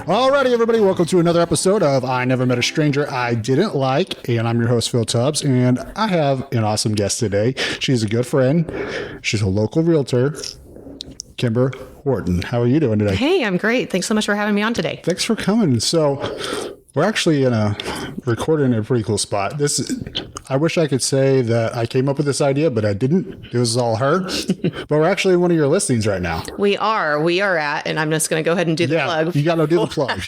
Alrighty, everybody, welcome to another episode of I Never Met a Stranger I Didn't Like, and I'm your host, Phil Tubbs, and I have an awesome guest today. She's a good friend. She's a local realtor, Kimber Horton. How are you doing today? Hey, I'm great. Thanks so much for having me on today. Thanks for coming. So we're actually recording in a pretty cool spot. I wish I could say that I came up with this idea, but I didn't. It was all her. But we're actually in one of your listings right now. We are at, and I'm just going to go ahead and do the plug. You got to do the plug.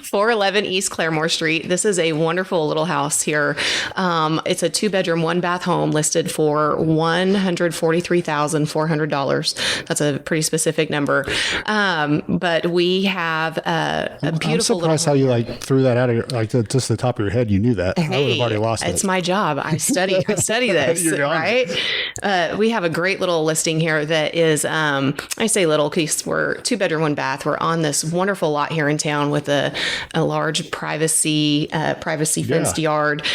411 E Claremore Street. This is a wonderful little house here. It's a 2-bedroom, 1-bath home listed for $143,400. That's a pretty specific number. But we have a beautiful. I'm surprised how you threw that out of just the top of your head. You knew that. Hey, I would have already lost it. It's my job. I study this, right? We have a great little listing here that is, I say little because we're 2-bedroom, 1-bath. We're on this wonderful lot here in town with a large privacy fenced yard,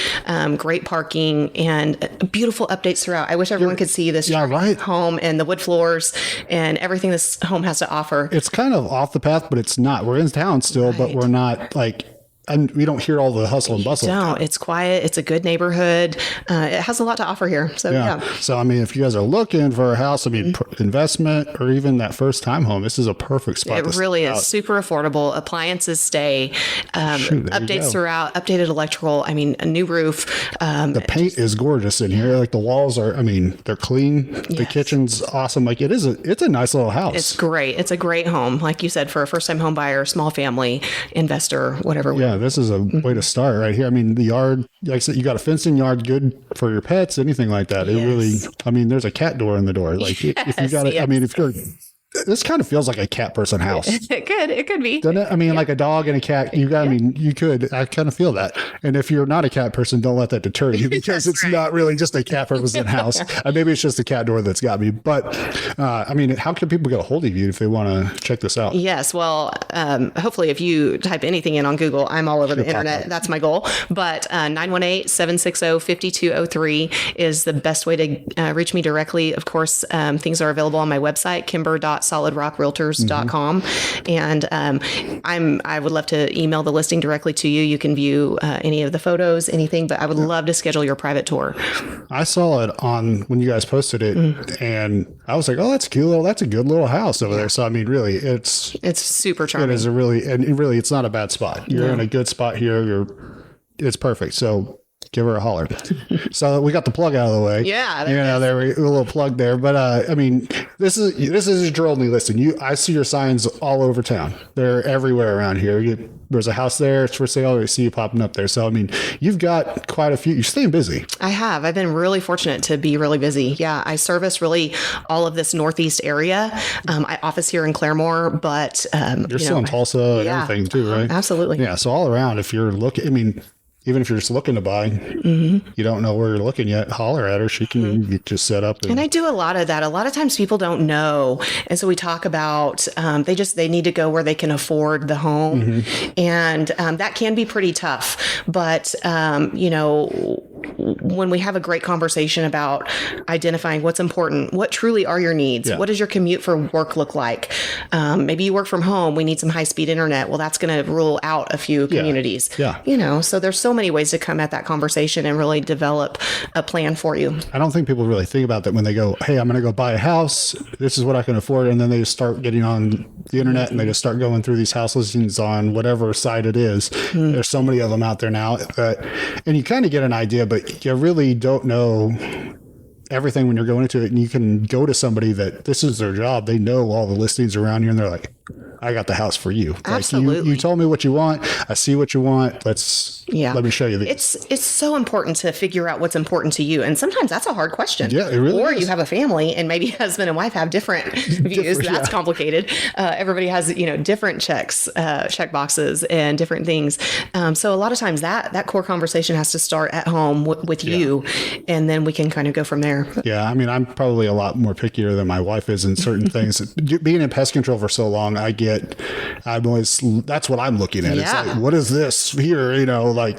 great parking, and beautiful updates throughout. I wish everyone could see this home and the wood floors and everything this home has to offer. It's kind of off the path, but it's not. We're in town still, but we're not and we don't hear all the hustle and bustle. No, it's quiet. It's a good neighborhood. It has a lot to offer here. So, yeah. So, I mean, if you guys are looking for a house, investment or even that first time home, this is a perfect spot. It really is super affordable. Appliances stay, updates throughout, updated electrical. I mean, a new roof. The paint is gorgeous in here. The walls are, they're clean. Yes. The kitchen's awesome. It's a nice little house. It's great. It's a great home. Like you said, for a first time home buyer, small family, investor, whatever. Yeah. This is a way to start right here. The yard, like I said, you got a fenced-in yard, good for your pets, anything like that. It really, there's a cat door in the door. If you got it, if you're, this kind of feels like a cat person house. It could be. Doesn't it? Like a dog and a cat, you could, I kind of feel that. And if you're not a cat person, don't let that deter you because it's not really just a cat person house. Maybe it's just a cat door that's got me. But, how can people get a hold of you if they want to check this out? Yes. Well, hopefully if you type anything in on Google, I'm all over the internet. That's my goal. But 918-760-5203 is the best way to reach me directly. Of course, things are available on my website, kimber.solidrockrrealtors.com. And I would love to email the listing directly to you. You can view any of the photos, anything, but I would love to schedule your private tour. I saw it on when you guys posted it and I was like, oh, that's cool. That's a good little house over there. So, really, it's super charming. It is it's not a bad spot. You're in a good spot here. It's perfect. So give her a holler. So we got the plug out of the way. Yeah. There we a little plug there. But this is your only listing. I see your signs all over town. They're everywhere around here. There's a house there. It's for sale. I see you popping up there. So you've got quite a few. You're staying busy. I have. I've been really fortunate to be really busy. Yeah, I service really all of this Northeast area. I office here in Claremore, but you're still in Tulsa and everything too, right? Absolutely. Yeah. So all around, if you're looking, even if you're just looking to buy, you don't know where you're looking yet, holler at her. She can just set up. And I do a lot of that. A lot of times people don't know. And so we talk about, they need to go where they can afford the home. And that can be pretty tough. But, when we have a great conversation about identifying what's important, what truly are your needs? What does your commute for work look like? Maybe you work from home. We need some high-speed internet. Well, that's going to rule out a few communities. So there's so many ways to come at that conversation and really develop a plan for you. I don't think people really think about that when they go, hey, I'm going to go buy a house. This is what I can afford. And then they just start getting on the internet and they just start going through these house listings on whatever site it is. There's so many of them out there now and you kind of get an idea, but you really don't know everything when you're going into it. And you can go to somebody that this is their job. They know all the listings around you and they're like, I got the house for you. Absolutely. You told me what you want. I see what you want. Let me show you these. It's so important to figure out what's important to you. And sometiks that's a hard question. Yeah, it really Or is. You have a family and maybe husband and wife have different views. That's complicated. Everybody has, different check boxes and different things. So a lot of times that core conversation has to start at home with you. And then we can kind of go from there. Yeah. I'm probably a lot more pickier than my wife is in certain things. Being in pest control for so long, that's what I'm looking at. It's like, what is this here?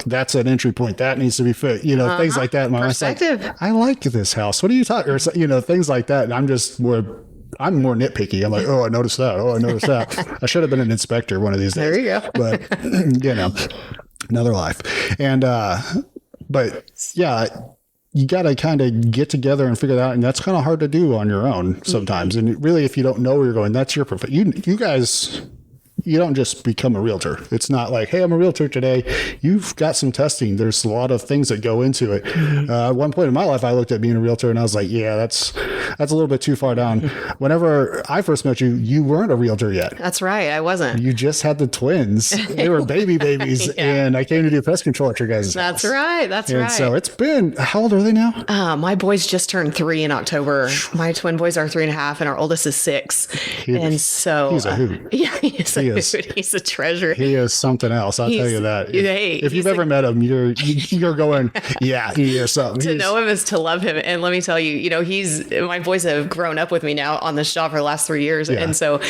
That's an entry point that needs to be fit, things like that. My wife's like, I like this house. What are you talking? Or, things like that. And I'm just more I'm more nitpicky. I'm like, oh, I noticed that. Oh, I noticed that. I should have been an inspector one of these days. There you go. But, another life. And, but yeah, you got to kind of get together and figure that out. And that's kind of hard to do on your own sometimes. And really, if you don't know where you're going, that's your profession. You guys, you don't just become a realtor. It's not like, hey, I'm a realtor today. You've got some testing. There's a lot of things that go into it. At one point in my life, I looked at being a realtor and I was like, yeah, that's a little bit too far down. Whenever I first met you, you weren't a realtor yet. That's right. I wasn't. You just had the twins. They were babies. And I came to do pest control at your guys' That's house. right. That's right. So it's been, how old are they now? My boys just turned 3 in October. My twin boys are 3.5 and our oldest is 6. And so he's a hoot. Yeah, he's a hoot. He's a treasure. He is something else. I'll tell you that. If you've ever met him, you're going, yeah, he is something. To know him is to love him. And let me tell you, my boys have grown up with me now on this job for the last 3 years. Yeah. And so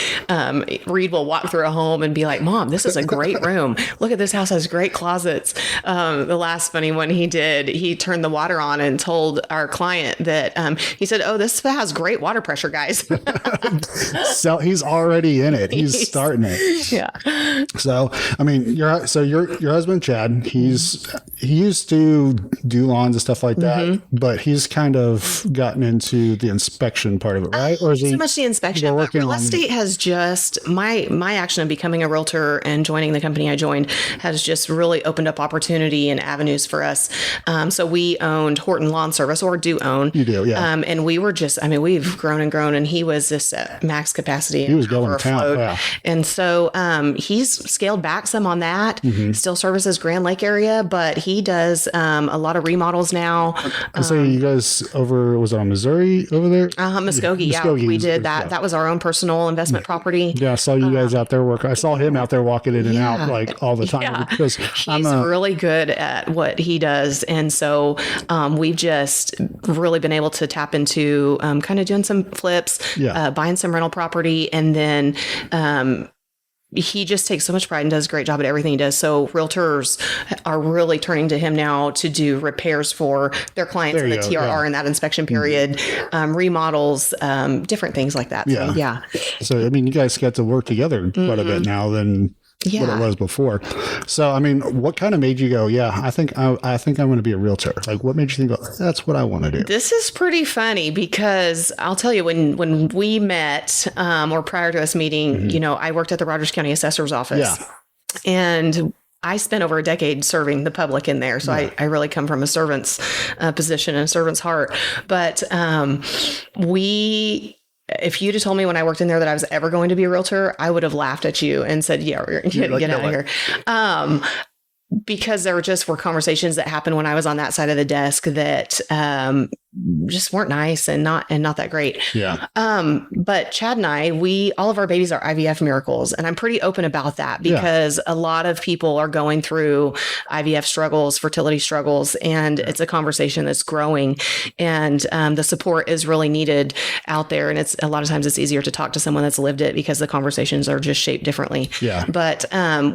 Reed will walk through a home and be like, Mom, this is a great room. Look at this house has great closets. The last funny one he did, he turned the water on and told our client that he said, oh, this has great water pressure, guys. So he's already in it. He's starting it. Yeah. So, I mean, your husband, Chad, he used to do lawns and stuff like that, but he's kind of gotten into the inspection part of it, right? Or is he so much the inspection, but real estate has just, my action of becoming a realtor and joining the company I joined has just really opened up opportunity and avenues for us. So we owned Horton Lawn Service, or do own. You do, yeah. And we were just, we've grown and grown, and he was just at max capacity. He was going to town, yeah. And so he's scaled back some on that, still services Grand Lake area, but he does a lot of remodels now. So you guys was it on Missouri over there? Muskogee, yeah. We did that. Yeah. That was our own personal investment property. Yeah, I saw you guys out there work. I saw him out there walking in and out like all the time. Yeah. Because he's really good at what he does. And so we've just really been able to tap into kind of doing some flips, buying some rental property, and then he just takes so much pride and does a great job at everything he does. So realtors are really turning to him now to do repairs for their clients in the TRR in that inspection period, remodels, different things like that. Yeah. So, yeah. So, you guys got to work together quite a bit now than what it was before. So, what kind of made you go, yeah, I think I'm going to be a realtor? Like, what made you think, that's what I want to do? This is pretty funny because I'll tell you, when we met, or prior to us meeting, I worked at the Rogers County Assessor's Office. Yeah. And I spent over a decade serving the public in there. So I really come from a servant's position and a servant's heart. But if you'd have told me when I worked in there that I was ever going to be a realtor, I would have laughed at you and said, yeah, get out of here. Because there were conversations that happened when I was on that side of the desk that just weren't nice and not that great. Yeah. But Chad and I, all of our babies are IVF miracles. And I'm pretty open about that because a lot of people are going through IVF struggles, fertility struggles, and it's a conversation that's growing. And the support is really needed out there. And it's a lot of times it's easier to talk to someone that's lived it because the conversations are just shaped differently. Yeah. But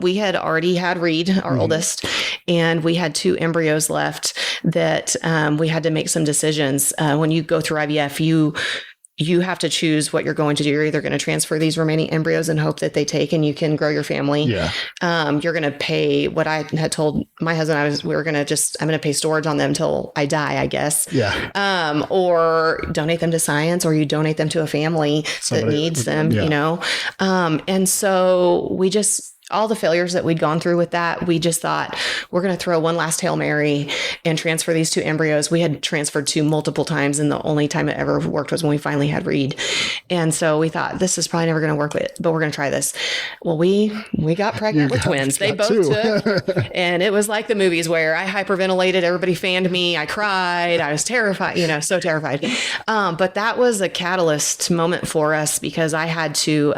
we had already had Reed, our oldest, and we had 2 embryos left that we had to make some decisions. When you go through IVF, you have to choose what you're going to do. You're either going to transfer these remaining embryos and hope that they take and you can grow your family. Yeah. You're going to pay what I had told my husband. I'm going to pay storage on them till I die, I guess. Yeah. Or donate them to science, or you donate them to a family that needs them, and so we just, all the failures that we'd gone through with that, we just thought we're going to throw one last Hail Mary and transfer these 2 embryos. We had transferred 2 multiple times, and the only time it ever worked was when we finally had Reed. And so we thought, this is probably never going to work, but we're going to try this. Well, we got pregnant with twins. They both took, and it was like the movies where I hyperventilated. Everybody fanned me. I cried. I was terrified, so terrified. But that was a catalyst moment for us because I had to,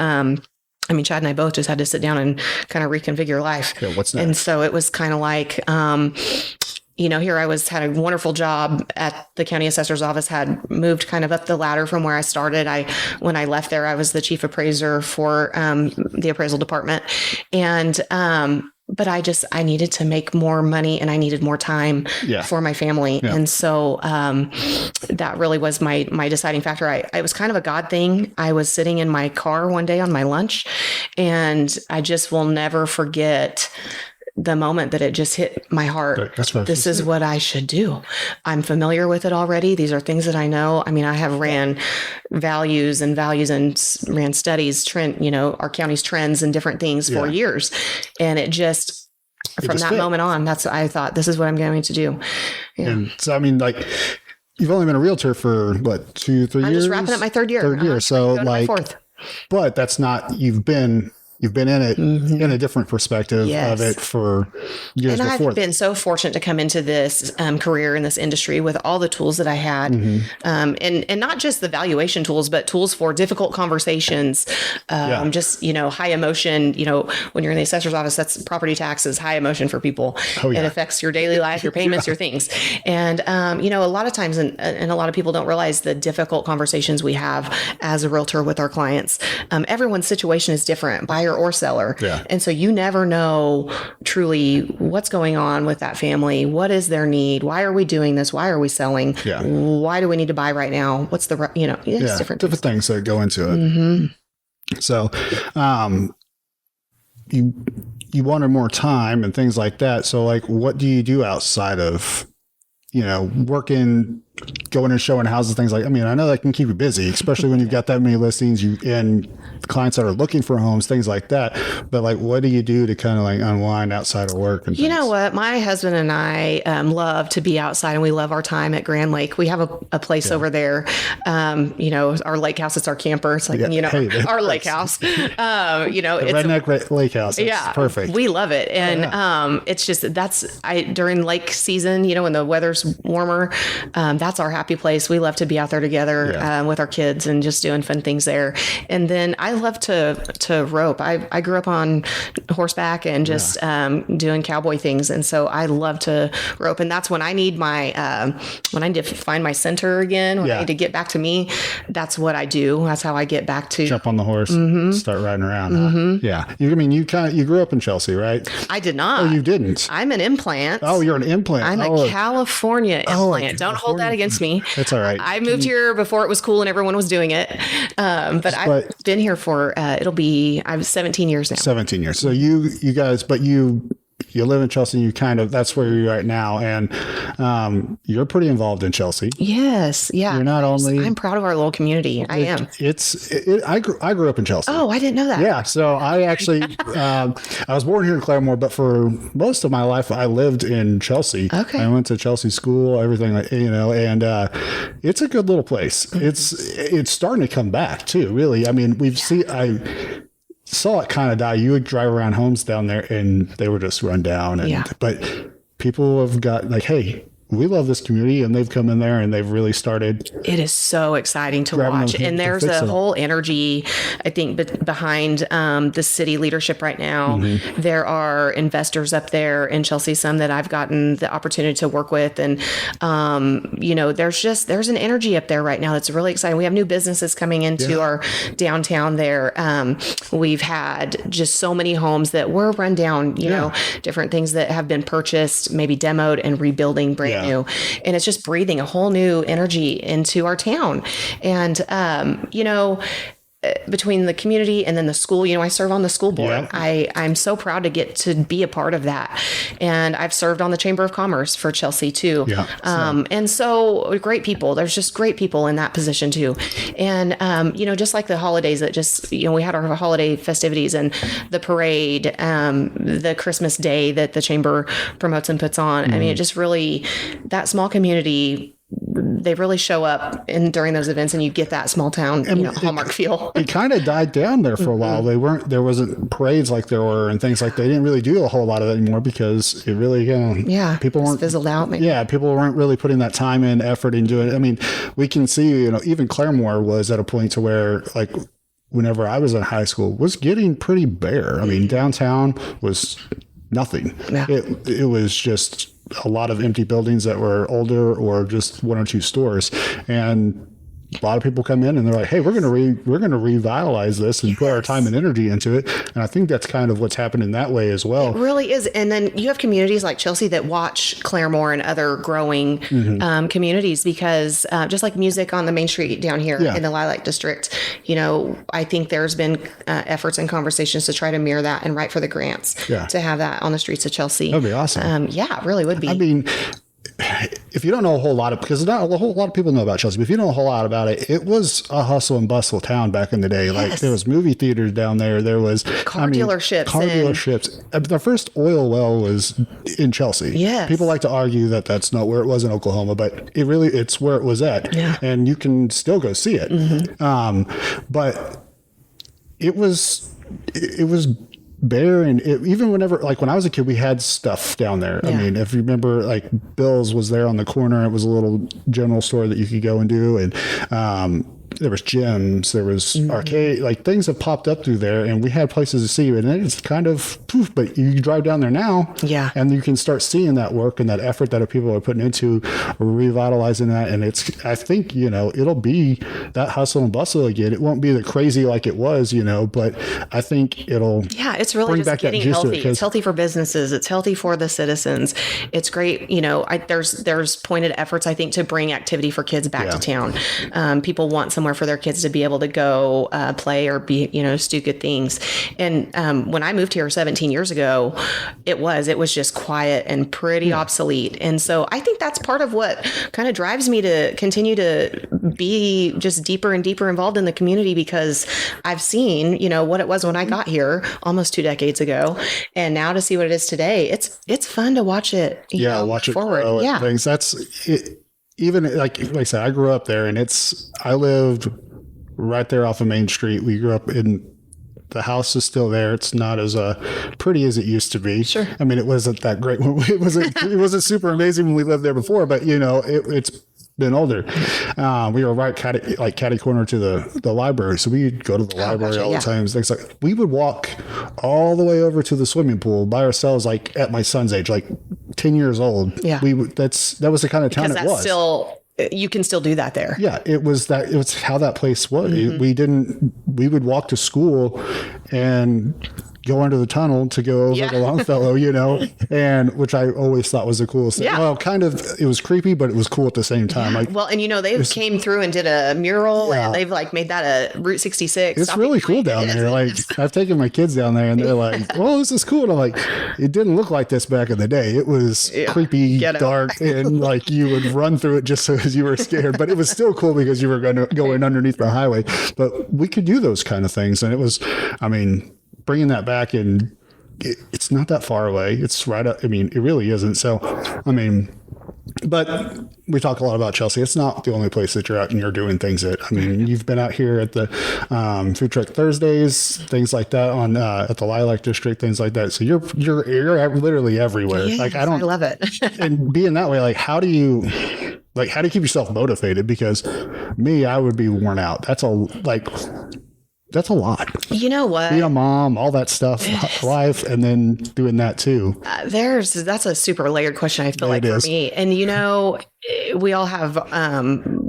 Chad and I both just had to sit down and kind of reconfigure life. Yeah, what's next? And so it was kind of like, here I had a wonderful job at the county assessor's office, had moved kind of up the ladder from where I started. When I left there, I was the chief appraiser for the appraisal department. And but I needed to make more money and I needed more time for my family. Yeah. And so that really was my deciding factor. It was kind of a God thing. I was sitting in my car one day on my lunch, and I just will never forget the moment that it just hit my heart. This is what I should do. I'm familiar with it already. These are things that I know. I mean, I have ran values and ran studies, our county's trends and different things for years. And from that moment on, I thought, this is what I'm going to do. Yeah. And so, I mean, like, you've only been a realtor for what, 2-3 years? I'm just wrapping up my third year. So like, fourth. But that's not, you've been in it in a different perspective of it for years before. And I've been so fortunate to come into this career in this industry with all the tools that I had. And not just the valuation tools, but tools for difficult conversations, just, high emotion, when you're in the assessor's office, that's property taxes, high emotion for people. Oh, yeah. It affects your daily life, your payments, your things. And, a lot of times, and a lot of people don't realize the difficult conversations we have as a realtor with our clients. Everyone's situation is different. Buyer or seller. Yeah. And so you never know truly what's going on with that family. What is their need? Why are we doing this? Why are we selling? Yeah. Why do we need to buy right now? What's different things that go into it. So, you wanted more time and things like that. So like, what do you do outside of, working, going and showing houses, things like, I mean, I know that can keep you busy, especially when you've got that many listings, and clients that are looking for homes, things like that. But like, what do you do to kind of like unwind outside of work? And you know what? My husband and I love to be outside, and we love our time at Grand Lake. We have a place over there. Our lake house, it's our camper. It's like, our lake house. It's redneck lake house. It's perfect. We love it. And it's just, during lake season, when the weather's warmer, that's our happy place. We love to be out there together with our kids and just doing fun things there. And then I love to rope. I grew up on horseback and just doing cowboy things. And so I love to rope. And that's when I need when I need to find my center again, when I need to get back to me, that's what I do. That's how I get back to jump on the horse, start riding around. Yeah. You grew up in Chelsea, right? I did not. Oh, you didn't? I'm an implant. Oh, you're an implant. I'm a California implant. Don't hold that against me. That's all right. I moved here before it was cool and everyone was doing it. But I've been here for, I'm 17 years now. 17 years. So you guys, but you live in Chelsea, that's where you're right now. And you're pretty involved in Chelsea. Yes. Yeah. You're not only. I'm proud of our little community. I am. I grew up in Chelsea. Oh, I didn't know that. Yeah. So I actually, I was born here in Claremore, but for most of my life, I lived in Chelsea. Okay. I went to Chelsea school, everything, and it's a good little place. It's starting to come back too, really. I mean, I saw it kind of die. You would drive around homes down there and they were just run down. But people have got like, hey, we love this community, and they've come in there and they've really started. It is so exciting to watch. And there's a whole energy, I think, behind the city leadership right now. There are investors up there in Chelsea, some that I've gotten the opportunity to work with. And, there's an energy up there right now that's really exciting. We have new businesses coming into our downtown there. We've had just so many homes that were run down, different things that have been purchased, maybe demoed and rebuilding brand new. And it's just breathing a whole new energy into our town. And, between the community and then the school, I serve on the school board. I'm so proud to get to be a part of that. And I've served on the Chamber of Commerce for Chelsea too. And so great people, there's just great people in that position too. And, just like the holidays that we had our holiday festivities and the parade, the Christmas day that the Chamber promotes and puts on. I mean, it just really, that small community, they really show up during those events, and you get that small town, hallmark feel. It kind of died down there for a while. There wasn't parades like there were and things like that. They didn't really do a whole lot of that anymore because it really, people weren't fizzled out. Maybe. Yeah. People weren't really putting that time and effort into it. I mean, we can see, even Claremore was at a point to where like, whenever I was in high school, was getting pretty bare. I mean, downtown was nothing. Yeah. It was just a lot of empty buildings that were older or just one or two stores. And a lot of people come in and they're like, hey, we're going to revitalize this and put our time and energy into it. And I think that's kind of what's happening that way as well. It really is. And then you have communities like Chelsea that watch Claremore and other growing communities, because just like music on the main street down here in the Lilac District, I think there's been efforts and conversations to try to mirror that and write for the grants to have that on the streets of Chelsea. That'd be awesome. Yeah, it really would be. I mean, if you don't know a whole lot because not a whole lot of people know about Chelsea, but if you know a whole lot about it, it was a hustle and bustle town back in the day. Like there was movie theaters down there. There was car dealerships. The first oil well was in Chelsea. Yes. People like to argue that that's not where it was in Oklahoma, but it's where it was at. Yeah. And you can still go see it. But it was bare, and even whenever, like when I was a kid, we had stuff down there. I mean, if you remember, like Bill's was there on the corner. It was a little general store that you could go and do, and there was gyms, there was arcade, like things have popped up through there, and we had places to see, and it's kind of poof. But you drive down there now, and you can start seeing that work and that effort that people are putting into revitalizing that. And I think it'll be that hustle and bustle again. It won't be the crazy like it was, but I think it'll it's really bring just back getting healthy. It's healthy for businesses. It's healthy for the citizens. It's great. There's pointed efforts, I think, to bring activity for kids back to town. People want somewhere for their kids to be able to go play or be, do good things. And when I moved here 17 years ago, it was just quiet and pretty obsolete. And so I think that's part of what kind of drives me to continue to be just deeper and deeper involved in the community, because I've seen, what it was when I got here almost 2 decades ago, and now to see what it is today, it's fun to watch it. Watch it forward. Things. That's it. Even like I said, I grew up there, and I lived right there off of Main Street. We grew up the house is still there. It's not as pretty as it used to be. Sure. I mean, it wasn't that great. It wasn't super amazing when we lived there before, but it's been older. We were right catty corner to the library, so we'd go to the library all the time. Things like we would walk all the way over to the swimming pool by ourselves, like at my son's age, like 10 years old. Yeah, that was the kind of town it was. You can still do that there. Yeah, it was how that place was. We would walk to school and go under the tunnel to go over to Longfellow, and which I always thought was the coolest thing. Well, kind of, it was creepy, but it was cool at the same time. Like, well, and they came through and did a mural, and they've like made that a Route 66. It's really cool down there. Like I've taken my kids down there, and they're like, "Well, this is cool." And I'm like, "It didn't look like this back in the day. It was creepy, dark, and like you would run through it just because you were scared. But it was still cool because you were going underneath the highway. But we could do those kind of things, and it was, bringing that back, and it's not that far away. It's right up. It really isn't. So, but we talk a lot about Chelsea. It's not the only place that you're out and you're doing things at. You've been out here at the Food Truck Thursdays, things like that at the Lilac District, things like that. So you're literally everywhere. Yes, I love it. And being that way, like how do you keep yourself motivated? Because I would be worn out. That's a lot. You know what? Being a mom, all that stuff, life, and then doing that too. That's a super layered question, I feel like, for me. And we all have,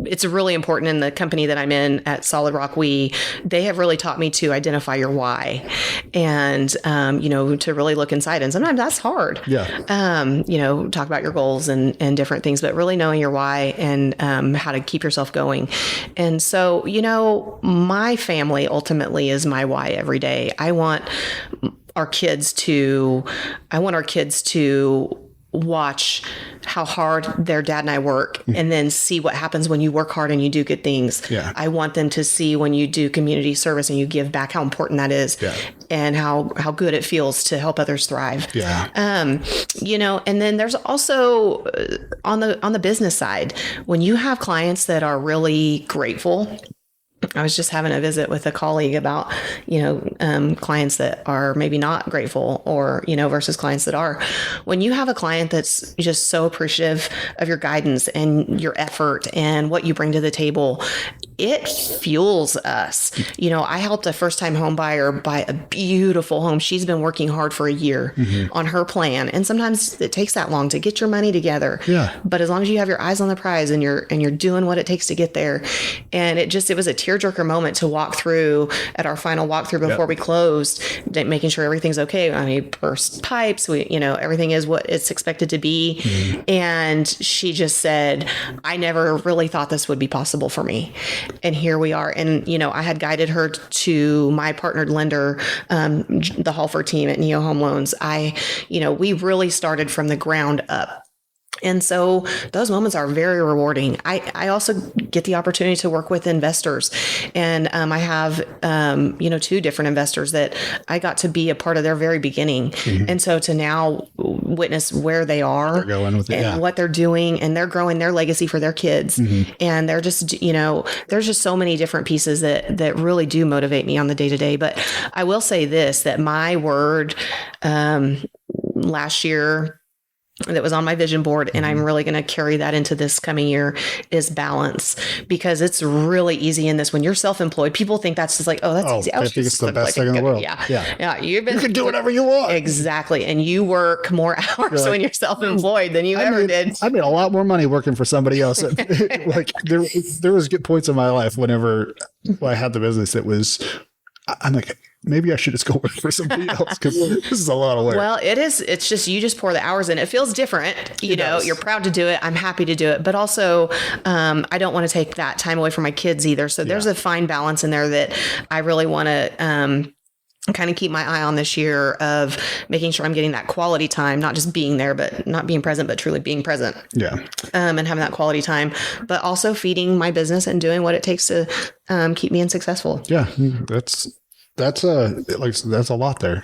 it's really important in the company that I'm in at Solid Rock. They have really taught me to identify your why and, to really look inside. And sometimes that's hard. Yeah. Talk about your goals and different things, but really knowing your why and how to keep yourself going. And so, my family ultimately is my why every day. I want our kids to watch how hard their dad and I work and then see what happens when you work hard and you do good things. Yeah. I want them to see when you do community service and you give back, how important that is and how good it feels to help others thrive. Yeah. And then there's also on the business side, when you have clients that are really grateful. I was just having a visit with a colleague about, clients that are maybe not grateful or, versus clients that are. When you have a client that's just so appreciative of your guidance and your effort and what you bring to the table, it fuels us. I helped a first-time home buyer buy a beautiful home. She's been working hard for a year on her plan. And sometimes it takes that long to get your money together. Yeah. But as long as you have your eyes on the prize and you're doing what it takes to get there. And it was a tearjerker moment to walk through at our final walkthrough before we closed, making sure everything's okay. I mean, burst pipes, everything is what it's expected to be. And she just said, I never really thought this would be possible for me. And here we are. And, I had guided her to my partnered lender, the Halford team at Neo Home Loans. We really started from the ground up. And so those moments are very rewarding. I also get the opportunity to work with investors, and I have, 2 different investors that I got to be a part of their very beginning. And so to now witness where they are, they're going with it, and what they're doing, and they're growing their legacy for their kids. And they're just, there's just so many different pieces that really do motivate me on the day to day. But I will say this, that my word, last year, that was on my vision board, and I'm really going to carry that into this coming year, is balance. Because it's really easy in this. When you're self-employed, people think that's just like, oh, that's easy. I think it's the best thing in the world. Yeah. You can do whatever you want. Exactly. And you work more hours when you're self-employed than you ever did. I made a lot more money working for somebody else. Like there was good points in my life whenever I had the business. I'm like, maybe I should just go work for somebody else, because this is a lot of work. Well, it is. It's just, you just pour the hours in. It feels different. You're proud to do it. I'm happy to do it. But also, I don't want to take that time away from my kids either. So there's a fine balance in there that I really want to kind of keep my eye on this year, of making sure I'm getting that quality time, not just being there, but not being present, but truly being present. Yeah. And having that quality time, but also feeding my business and doing what it takes to keep me successful. Yeah. That's a lot there.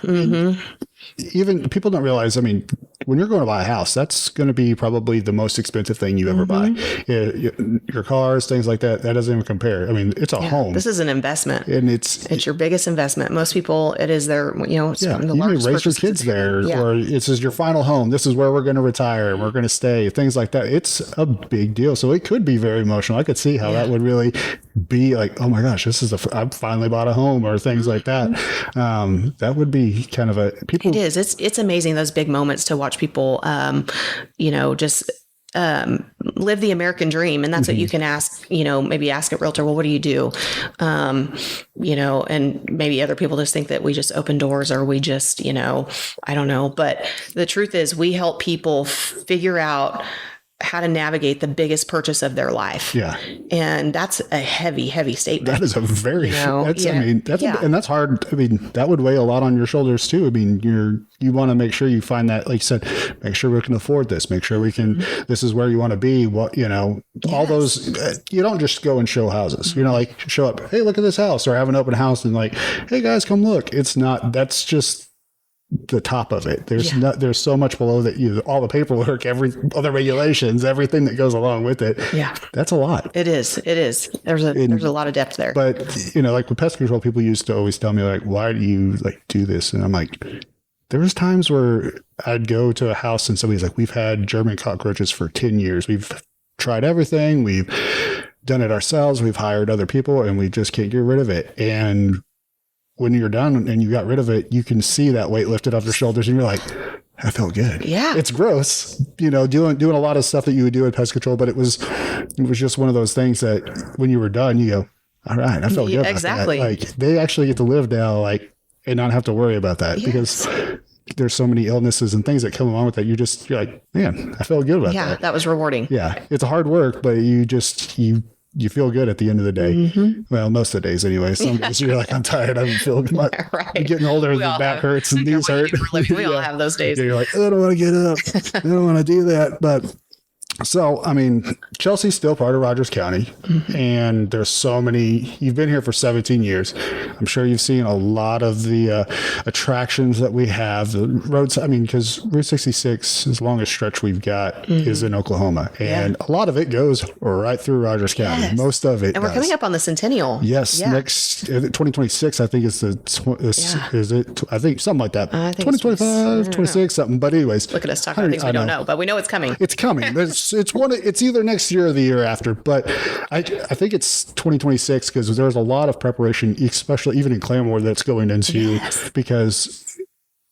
Even people don't realize, I mean, when you're going to buy a house, that's going to be probably the most expensive thing you ever buy. Your cars, things like that, that doesn't even compare. I mean, it's a home. This is an investment. And it's your biggest investment. Most people, it is their, it's you the may largest raise your purchase. kids there, or this is your final home. This is where we're going to retire. We're going to stay, things like that. It's a big deal. So it could be very emotional. I could see how that would really be like, oh my gosh, I finally bought a home, or things like that. That would be kind of people. It is. It's amazing, those big moments, to watch people, just live the American dream. And that's what you can ask, maybe ask at Realtor, well, what do you do? And maybe other people just think that we just open doors, or we just, I don't know. But the truth is, we help people figure out how to navigate the biggest purchase of their life. Yeah. And that's a heavy, heavy statement. That is a very, and that's hard. I mean, that would weigh a lot on your shoulders too. I mean, you want to make sure you find that, like you said, make sure we can afford this, make sure we can, this is where you want to be. What, all those, you don't just go and show houses, like show up, hey, look at this house, or have an open house and like, hey guys, come look. It's not, that's just the top of it. There's so much below that, all the paperwork, all the regulations, everything that goes along with it. Yeah. That's a lot. It is. There's a lot of depth there. But, like with pest control, people used to always tell me like, why do you do this? And I'm like, there was times where I'd go to a house and somebody's like, we've had German cockroaches for 10 years. We've tried everything. We've done it ourselves. We've hired other people, and we just can't get rid of it. And when you're done and you got rid of it, you can see that weight lifted off your shoulders, and you're like, I felt good. Yeah. It's gross, doing a lot of stuff that you would do in pest control, but it was just one of those things that when you were done, you go, all right, I felt good. Exactly. Like, they actually get to live now, and not have to worry about that, because there's so many illnesses and things that come along with that. You're like, man, I felt good about that. Yeah. That was rewarding. Yeah. It's hard work, but you feel good at the end of the day. Well, most of the days anyway. Some days you're like, I'm tired. I'm feeling I'm getting older. The back hurts and knees hurt. We all have those days. You're like, I don't want to get up. I don't want to do that. But so, I mean, Chelsea's still part of Rogers County, and there's so many. You've been here for 17 years. I'm sure you've seen a lot of the attractions that we have. The roads, I mean, because Route 66, as longest stretch we've got, is in Oklahoma, and a lot of it goes right through Rogers County. Yes. Most of it, and we're coming up on the centennial. Yes, next 2026, I think is is it? I think something like that. 2025, 26, something. But anyways, look at us talking about things we don't know, but we know it's coming. It's coming. There's It's either next year or the year after, but I think it's 2026 because there's a lot of preparation, especially even in Claremore, that's going into because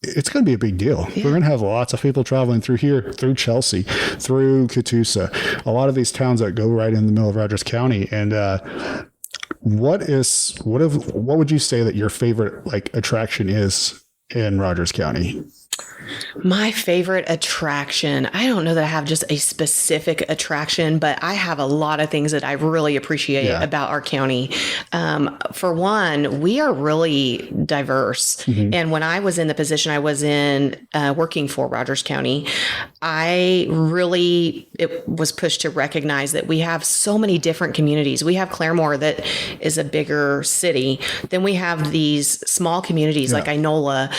it's going to be a big deal. Yeah. We're going to have lots of people traveling through here, through Chelsea, through Catoosa, a lot of these towns that go right in the middle of Rogers County. And what would you say that your favorite like attraction is in Rogers County? My favorite attraction, I don't know that I have just a specific attraction, but I have a lot of things that I really appreciate about our county. For one, we are really diverse. Mm-hmm. And when I was in the position I was in working for Rogers County, it was pushed to recognize that we have so many different communities. We have Claremore that is a bigger city. Then we have these small communities like Inola,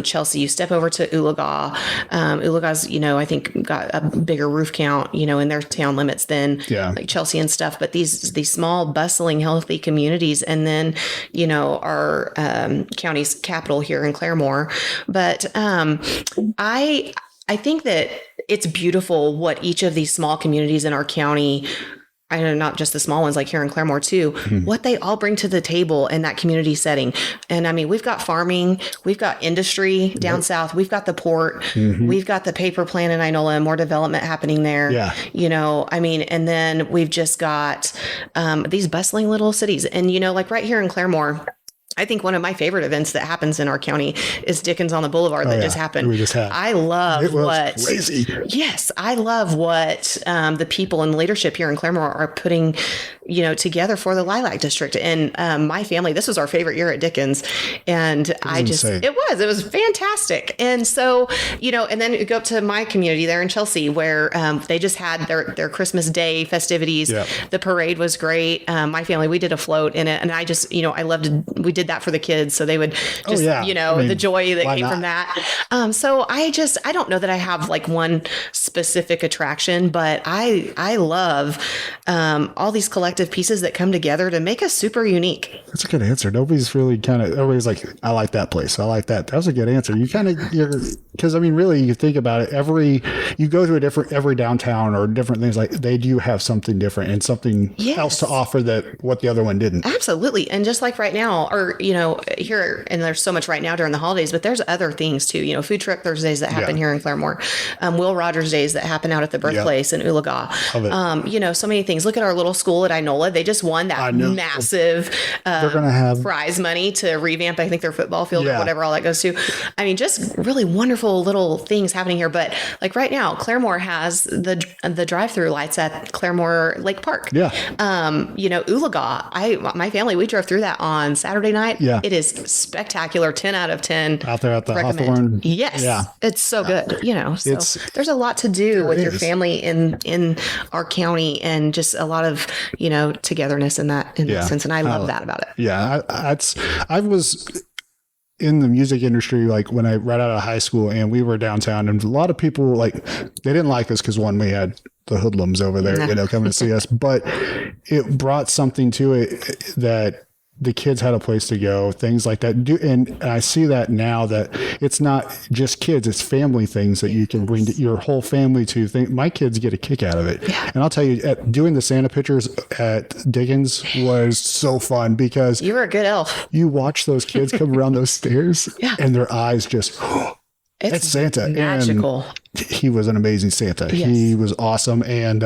Chelsea. You step over to Oologah. Oologah's, I think got a bigger roof count, in their town limits than like Chelsea and stuff. But these small, bustling, healthy communities, and then, our county's capital here in Claremore. But I think that it's beautiful what each of these small communities in our county, I know not just the small ones like here in Claremore too, what they all bring to the table in that community setting. And I mean, we've got farming, we've got industry down south, we've got the port, we've got the paper plant in Inola, more development happening there. Yeah. And then we've just got these bustling little cities. And, like right here in Claremore, I think one of my favorite events that happens in our county is Dickens on the Boulevard that just happened. We just had. I love what crazy. Yes, I love what the people in leadership here in Claremore are putting, together for the Lilac District. And my family, this was our favorite year at Dickens, and it was fantastic. And so, and then you go up to my community there in Chelsea, where they just had their Christmas Day festivities. Yep. The parade was great. My family, we did a float in it, and I just, I loved it. We did that for the kids, so they would just, the joy that came from that. So I don't know that I have like one specific attraction, but I love all these collective pieces that come together to make us super unique. That's a good answer. Nobody's really everybody's like, I like that place. I like that. That was a good answer. Because really, you think about it, you go to every downtown or different things, like they do have something different and something else to offer that what the other one didn't. Absolutely. And just like right now, or here, and there's so much right now during the holidays, but there's other things too. Food truck Thursdays that happen here in Claremore, Will Rogers Days that happen out at the birthplace in Oologah. So many things. Look at our little school at Inola. They just won that massive they're gonna have prize money to revamp, I think, their football field or whatever all that goes to. I mean, just really wonderful little things happening here. But like right now, Claremore has the drive-through lights at Claremore Lake Park. Yeah. Oologah. My family, we drove through that on Saturday night. Yeah. It is spectacular. 10 out of 10. Out there at the Hawthorne. Yes. Yeah. It's so good. So there's a lot to do with your family in our county, and just a lot of, togetherness in that sense. And I love that about it. Yeah. I was in the music industry, like when I right out of high school, and we were downtown, and a lot of people they didn't like us because we had the hoodlums over there, coming to see us, but it brought something to it that the kids had a place to go, things like that. And I see that now, that it's not just kids, it's family things that you can bring your whole family to. My kids get a kick out of it. Yeah. And I'll tell you, doing the Santa pictures at Dickens was so fun, because you were a good elf. You watch those kids come around those stairs and their eyes just, it's Santa. Magical. And he was an amazing Santa. Yes. He was awesome. And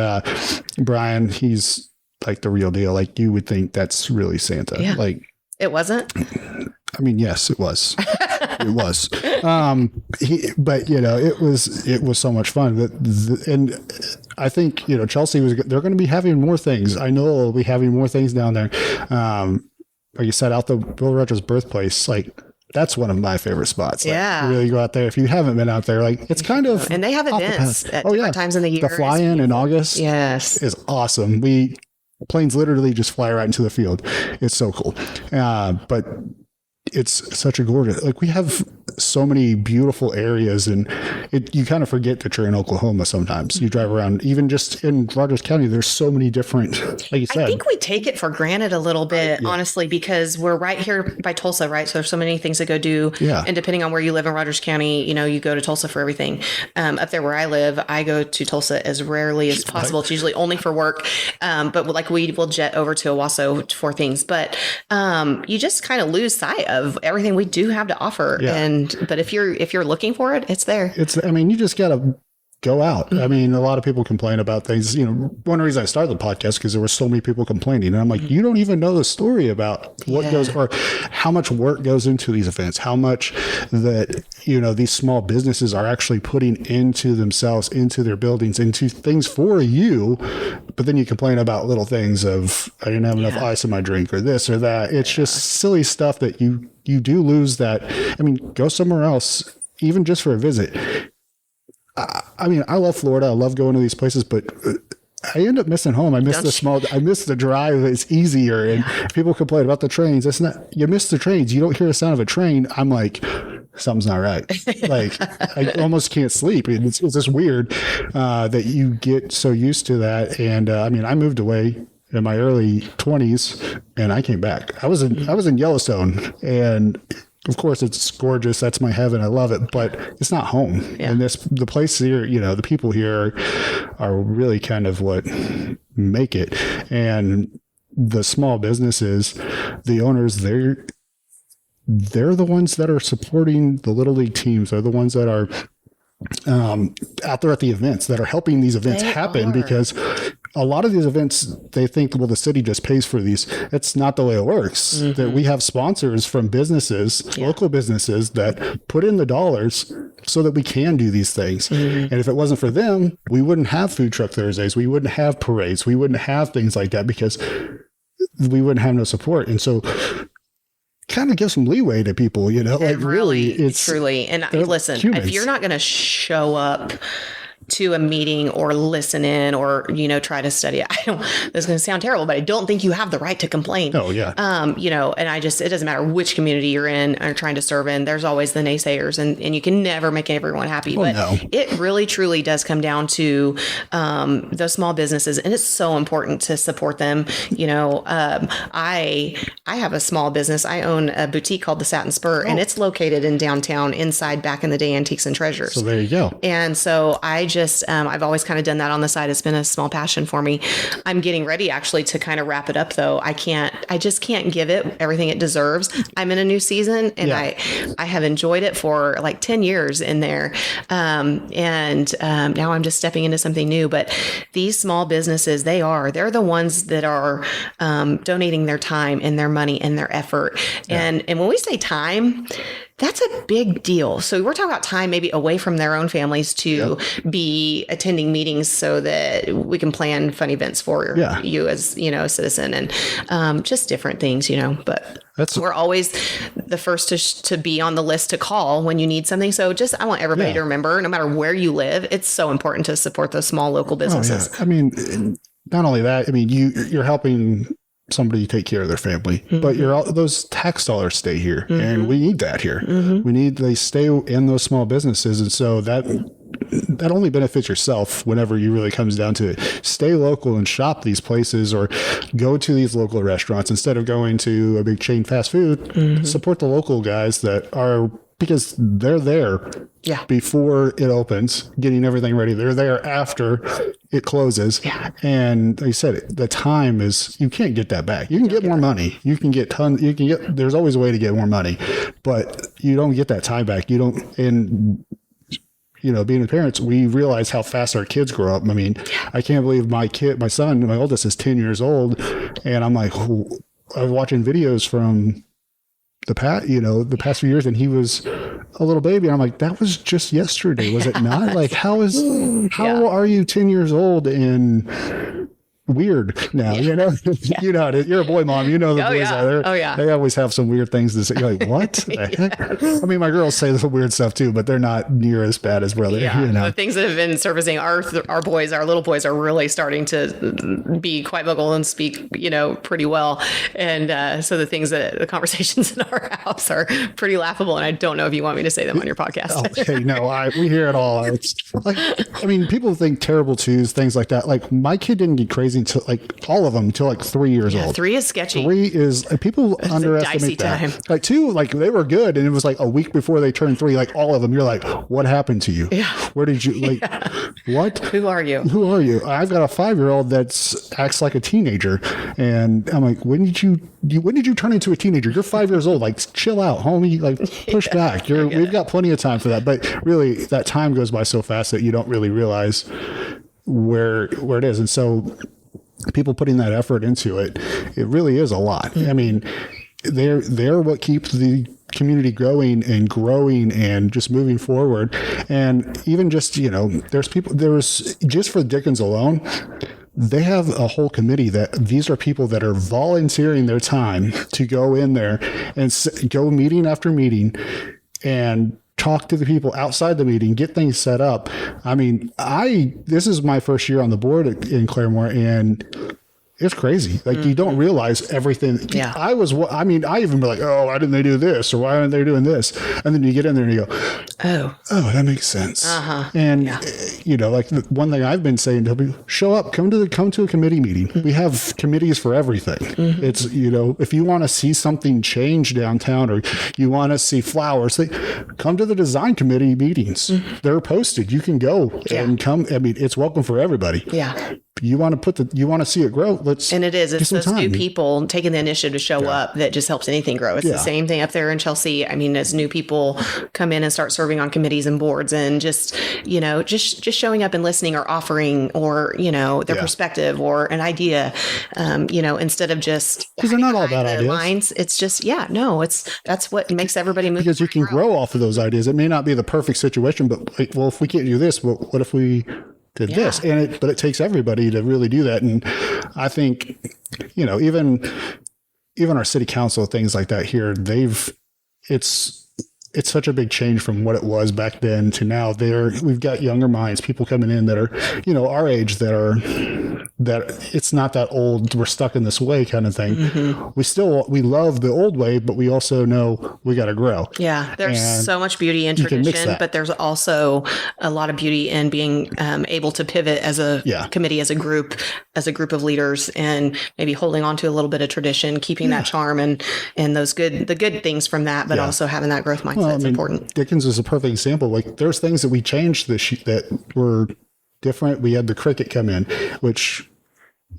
Brian, he's like the real deal. Like, you would think that's really Santa. Yeah. Like, it wasn't. I mean, yes, it was. It was. But it was so much fun. And I think Chelsea they're going to be having more things. I know they'll be having more things down there. Like you said, out the Bill Rogers birthplace, like, that's one of my favorite spots. Yeah. You really go out there. If you haven't been out there, like, it's kind of. And they have events at different times in the year. The fly-in in August. Yes. Is awesome. Planes literally just fly right into the field. It's so cool. But it's such a gorgeous, like we have so many beautiful areas, and you kind of forget that you're in Oklahoma sometimes. You drive around, even just in Rogers County, there's so many different, like you said. I think we take it for granted a little bit, honestly, because we're right here by Tulsa, right? So there's so many things to go do. Yeah. And depending on where you live in Rogers County, you know, you go to Tulsa for everything. Up there where I live, I go to Tulsa as rarely as possible. It's usually only for work. But like we will jet over to Owasso for things. But you just kind of lose sight of everything we do have to offer. Yeah. But if you're looking for it, it's there. I mean, you just got to go out. I mean, a lot of people complain about things. You know, one reason I started the podcast because there were so many people complaining, and I'm like, you don't even know the story about what goes, or how much work goes into these events, how much that, you know, these small businesses are actually putting into themselves, into their buildings, into things for you. But then you complain about little things of, I didn't have enough ice in my drink, or this or that. It's just silly stuff that you do lose that. I mean, go somewhere else, even just for a visit. I mean, I love Florida. I love going to these places, but I end up missing home. I miss I miss the drive. It's easier. And people complain about the trains. It's not, you miss the trains. You don't hear the sound of a train. I'm like, something's not right. Like, I almost can't sleep. It's just weird that you get so used to that. And I mean, I moved away in my early 20s and I came back. I was in Yellowstone, and of course, it's gorgeous. That's my heaven. I love it, but it's not home. Yeah. And the place here, you know, the people here are really kind of what make it. And the small businesses, the owners, they're the ones that are supporting the Little League teams. They're the ones that are out there at the events, that are helping these events happen, because a lot of these events, they think, well, the city just pays for these. It's not the way it works. That we have sponsors from businesses, local businesses, that put in the dollars so that we can do these things. And if it wasn't for them, we wouldn't have Food Truck Thursdays. We wouldn't have parades. We wouldn't have things like that, because we wouldn't have no support. And so kind of give some leeway to people, you know, like really, it's truly. And listen, humans. If you're not going to show up to a meeting or listen in or, you know, try to study, this is going to sound terrible, but I don't think you have the right to complain. Oh yeah. You know, and it doesn't matter which community you're in or trying to serve in, there's always the naysayers, and you can never make everyone happy. It really truly does come down to those small businesses, and it's so important to support them. You know, I have a small business. I own a boutique called the Satin Spur, and it's located in downtown inside Back in the Day Antiques and Treasures. So there you go. And so I've always kind of done that on the side. It's been a small passion for me. I'm getting ready actually to kind of wrap it up though. I just can't give it everything it deserves. I'm in a new season, and I have enjoyed it for like 10 years in there. And now I'm just stepping into something new, but these small businesses, they're the ones that are donating their time and their money and their effort. And when we say time, that's a big deal. So we're talking about time maybe away from their own families to be attending meetings so that we can plan fun events for you as, you know, a citizen, and just different things, you know, but we're always the first to be on the list to call when you need something. So I want everybody to remember, no matter where you live, it's so important to support those small local businesses. I mean, not only that, I mean, you're helping somebody take care of their family, but those tax dollars stay here, and we need that here. They stay in those small businesses. And so that only benefits yourself whenever you really comes down to it. Stay local and shop these places, or go to these local restaurants instead of going to a big chain fast food. Support the local guys that are, because they're there before it opens, getting everything ready. They're there after it closes. And like I said, the time is, you can't get that back. You can get more money. You can get there's always a way to get more money, but you don't get that time back. You don't, and you know, being parents, we realize how fast our kids grow up. I mean, I can't believe my son, my oldest, is 10 years old. And I'm like, I was watching videos from the past few years, and he was a little baby. And I'm like, that was just yesterday, was it not? Like, how are you 10 years old? And weird now, you know. You know, you're a boy mom, you know the boys out there. Oh yeah, they always have some weird things to say. You're like, what the heck? I mean, my girls say the weird stuff too, but they're not near as bad as brother. Yeah, you know? The things that have been surfacing, our boys, our little boys, are really starting to be quite vocal and speak, you know, pretty well. And so the conversations in our house are pretty laughable. And I don't know if you want me to say them on your podcast. Okay, no, we hear it all. It's like, I mean, people think terrible twos, things like that. Like my kid didn't get crazy until like all of them until like 3 years old. 3 is sketchy. 3 is people underestimate that. Time. Like 2, like they were good, and it was like a week before they turned 3. Like all of them, you're like, what happened to you? Yeah. Where did you like? What? Who are you? Who are you? I've got a 5-year-old that acts like a teenager, and I'm like, when did you turn into a teenager? You're 5 years old. Like, chill out, homie. Like, push back. We've got plenty of time for that. But really, that time goes by so fast that you don't really realize where it is. And so people putting that effort into it, it really is a lot. I mean, they're what keeps the community growing and just moving forward. And even just, you know, there's just for Dickens alone, they have a whole committee that these are people that are volunteering their time to go in there and go meeting after meeting and talk to the people outside the meeting, get things set up. I mean, this is my first year on the board in Claremore, and it's crazy. Like you don't realize everything. Yeah. I even be like, oh, why didn't they do this? Or why aren't they doing this? And then you get in there and you go, oh, that makes sense. And you know, like the one thing I've been saying to people, show up, come to a committee meeting. We have committees for everything. It's, you know, if you want to see something change downtown or you want to see flowers, come to the design committee meetings. They're posted. You can go and come. I mean, it's welcome for everybody. Yeah. You want to see it grow. It's those new people taking the initiative to show up that just helps anything grow. It's the same thing up there in Chelsea. I mean, as new people come in and start serving on committees and boards and just, you know, just showing up and listening or offering or, you know, their perspective or an idea, you know, instead of just because they're not all bad ideas. Lines, it's just, that's what makes everybody move. Because you can grow off of those ideas. It may not be the perfect situation, but like, well, if we can't do this, well, what if we did this? But it takes everybody to really do that. And I think, you know, even our city council, things like that here, it's such a big change from what it was back then to now. We've got younger minds, people coming in that are, you know, our age that it's not that old, we're stuck in this way kind of thing. We love the old way, but we also know we got to grow. Yeah. There's so much beauty in tradition, but there's also a lot of beauty in being able to pivot as a committee, as a group of leaders, and maybe holding on to a little bit of tradition, keeping that charm and the good things from that, but also having that growth mindset. It's important. Dickens is a perfect example. Like there's things that we changed that were different. We had the cricket come in, which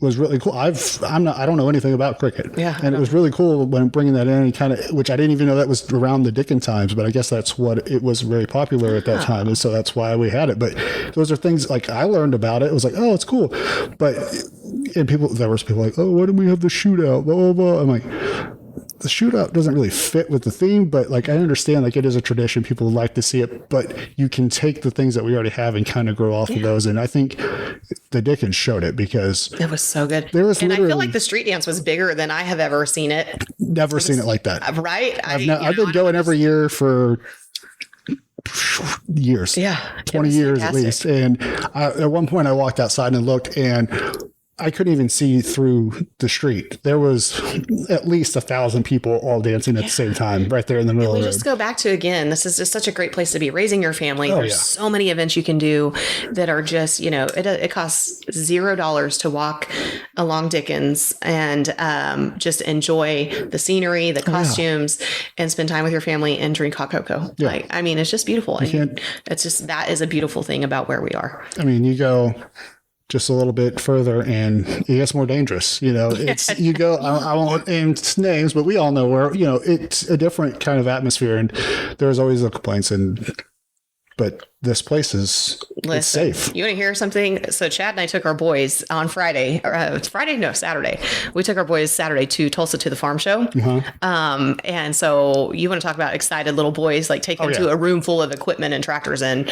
was really cool. I don't know anything about cricket. And it was really cool when bringing that in, which I didn't even know that was around the Dickens times, but I guess that's what it was very popular at that time. And so that's why we had it. But those are things like I learned about it. It was like, oh, it's cool. But, and there was people like, oh, why didn't we have the shootout? Blah, blah, blah. I'm like, the shootout doesn't really fit with the theme, but like I understand like it is a tradition, people would like to see it, but you can take the things that we already have and kind of grow off of those. And I think the Dickens showed it because it was so good. And I feel like the street dance was bigger than I have ever seen it. Never seen it like that. Right? I've been going every year for years. 20 years at least. And at one point I walked outside and looked, and I couldn't even see through the street. There was at least 1,000 people all dancing at the same time right there in the middle of the road. Just go back to, again, this is just such a great place to be raising your family. There's so many events you can do that are just, you know, it costs $0 to walk along Dickens and just enjoy the scenery, the costumes, and spend time with your family and drink hot cocoa. Like, I mean, it's just beautiful. And it's just, that is a beautiful thing about where we are. I mean, you go just a little bit further and it gets more dangerous. You know, it's, you go, I won't name names, but we all know where, you know, it's a different kind of atmosphere, and there's always the complaints, but this place is it's safe. You want to hear something? So Chad and I took our boys on Friday. Saturday. We took our boys Saturday to Tulsa to the farm show. And so you want to talk about excited little boys, like take them to a room full of equipment and tractors and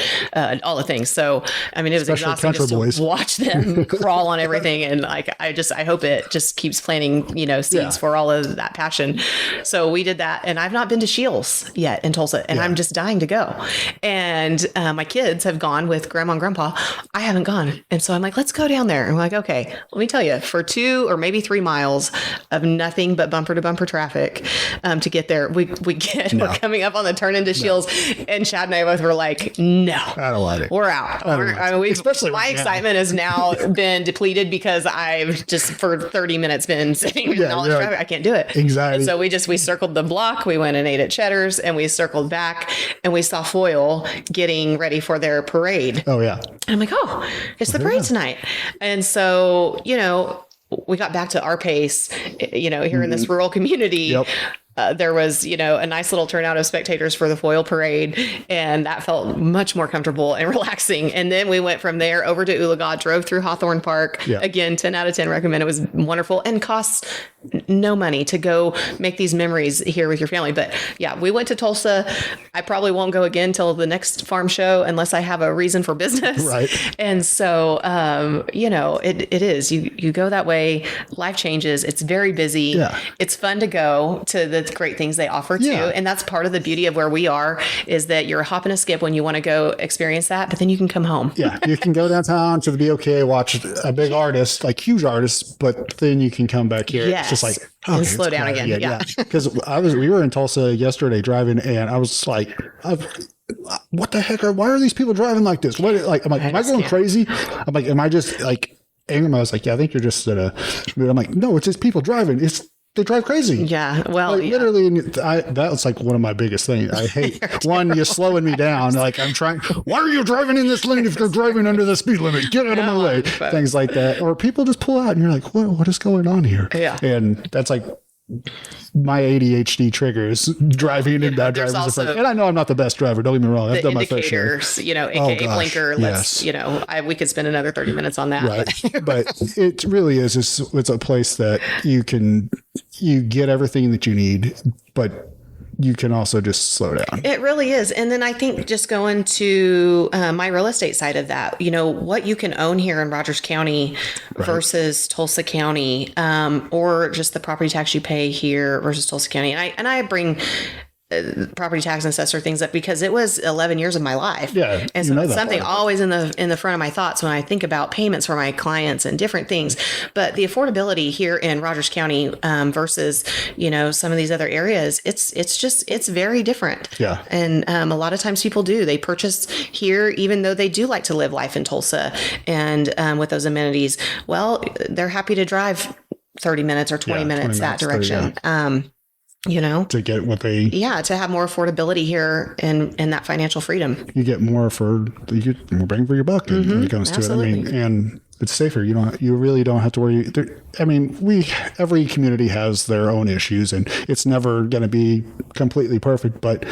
all the things. So, I mean, it was exhausting just to watch them crawl on everything. And like, I hope it just keeps planting, seeds for all of that passion. So we did that. And I've not been to Shields yet in Tulsa, and I'm just dying to go. And my kids have gone with grandma and grandpa. I haven't gone. And so I'm like, let's go down there. And I'm like, okay, let me tell you, for 2 or maybe 3 miles of nothing but bumper to bumper traffic to get there, we're coming up on the turn into Shields. And Chad and I both were like, no, I don't like it. We're out. Especially my excitement has now been depleted because I've just for 30 minutes been sitting in all the traffic. I can't do it. Anxiety. And so we circled the block. We went and ate at Cheddar's, and we circled back, and we saw Foyle getting ready for their parade. Oh yeah. And I'm like, oh, it's the parade tonight. And so, we got back to our pace, here in this rural community. Yep. There was, a nice little turnout of spectators for the Foyle parade, and that felt much more comfortable and relaxing. And then we went from there over to Oologah, drove through Hawthorne Park. Yeah. Again, 10 out of 10 recommend. It was wonderful and costs no money to go make these memories here with your family. But yeah, we went to Tulsa. I probably won't go again till the next farm show unless I have a reason for business. Right. And so, it is. You go that way, life changes. It's very busy. Yeah. It's fun to go to the great things they offer too. And that's part of the beauty of where we are, is that you're a hop and a skip when you want to go experience that, but then you can come home. Yeah. You can go downtown to the BOK, watch a big artist, like huge artists, but then you can come back here. Yes. It's just like, and slow down again. Yeah. Because we were in Tulsa yesterday driving, and I was like, what the heck why are these people driving like this? I'm like, am I going crazy? I'm like, am I just like angry? I was like, yeah, I think you're just at a mood. I'm like, no, it's just people driving. They drive crazy. Yeah. Well, literally, that's like one of my biggest things. I hate you're slowing me down. Like I'm trying. Why are you driving in this lane if you're driving under the speed limit? Get out of my way. Things like that. Or people just pull out and you're like, what is going on here? Yeah. And that's like my ADHD triggers driving and bad drivers. And I know I'm not the best driver. Don't get me wrong. I've done my fair share. AKA blinker. Let's, we could spend another 30 minutes on that. Right. But it really is. It's a place that you get everything that you need, but you can also just slow down. It really is. And then I think just going to my real estate side of that, what you can own here in Rogers County versus Tulsa County, or just the property tax you pay here versus Tulsa County. And I bring property tax and assessor things up because it was 11 years of my life. Yeah. And so it's something always in the front of my thoughts when I think about payments for my clients and different things. But the affordability here in Rogers County versus, some of these other areas, it's very different. Yeah. And a lot of times people they purchase here, even though they do like to live life in Tulsa and with those amenities. Well, they're happy to drive 30 minutes or 20 minutes that direction. 30, to get what to have more affordability here and that financial freedom. You get more bang for your buck when it comes to it. I mean, and it's safer. You really don't have to worry. Every community has their own issues, and it's never going to be completely perfect, but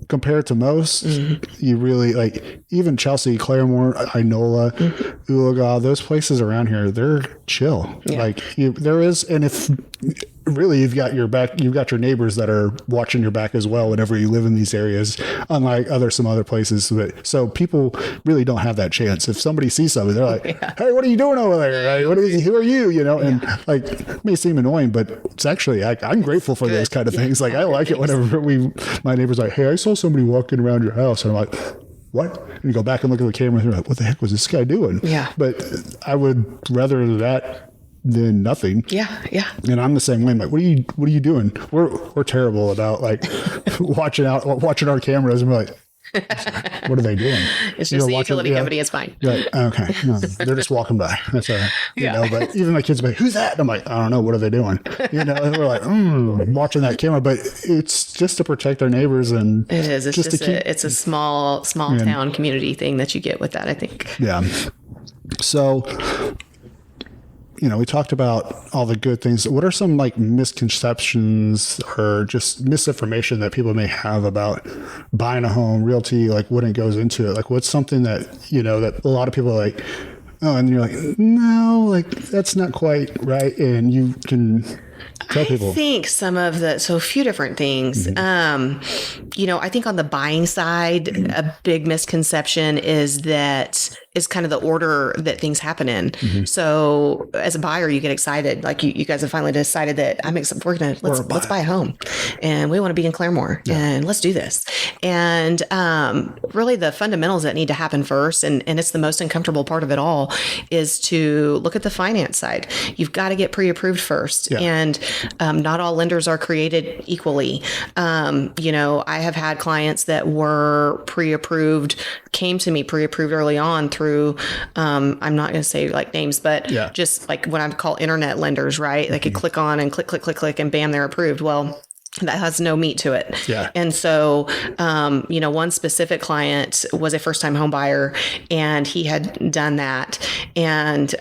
compared to most, you really even Chelsea, Claremore, Inola, Oologah, those places around here, they're chill. Yeah. There is, and if really you've got your neighbors that are watching your back as well whenever you live in these areas, unlike some other places. So people really don't have that chance. If somebody sees something, they're like, hey, what are you doing over there? Who are you? And it may seem annoying, but it's actually, I'm grateful for those kind of things. I like it whenever my neighbor's like, hey, I saw somebody walking around your house. And I'm like, what? And you go back and look at the camera and you're like, what the heck was this guy doing? Yeah. But I would rather that than nothing. Yeah. Yeah. And I'm the same way. I'm like, what are you doing? We're terrible about watching our cameras, and we're like, what are they doing? It's just the utility company. It's fine. Like, okay. No, they're just walking by. That's all right. But even my kids are like, who's that? And I'm like, I don't know. What are they doing? And we're like, watching that camera, but it's just to protect our neighbors. And it is. It's a small town community thing that you get with that, I think. Yeah. So we talked about all the good things. What are some like misconceptions or just misinformation that people may have about buying a home, realty, like when it goes into it? Like what's something that, that a lot of people are like, oh, and you're like, no, like that's not quite right. And you can tell people. I think so a few different things. I think on the buying side, a big misconception is kind of the order that things happen in. So as a buyer, you get excited. Like you guys have finally decided that let's buy a home and we want to be in Claremore and let's do this. And really the fundamentals that need to happen first, and it's the most uncomfortable part of it all, is to look at the finance side. You've got to get pre-approved first. Yeah. And not all lenders are created equally. I have had clients that were came to me pre-approved early on through, I'm not going to say like names, but just like what I call internet lenders, right? They could click on and click, and bam, they're approved. Well, that has no meat to it. Yeah. And so, one specific client was a first time home buyer and he had done that. And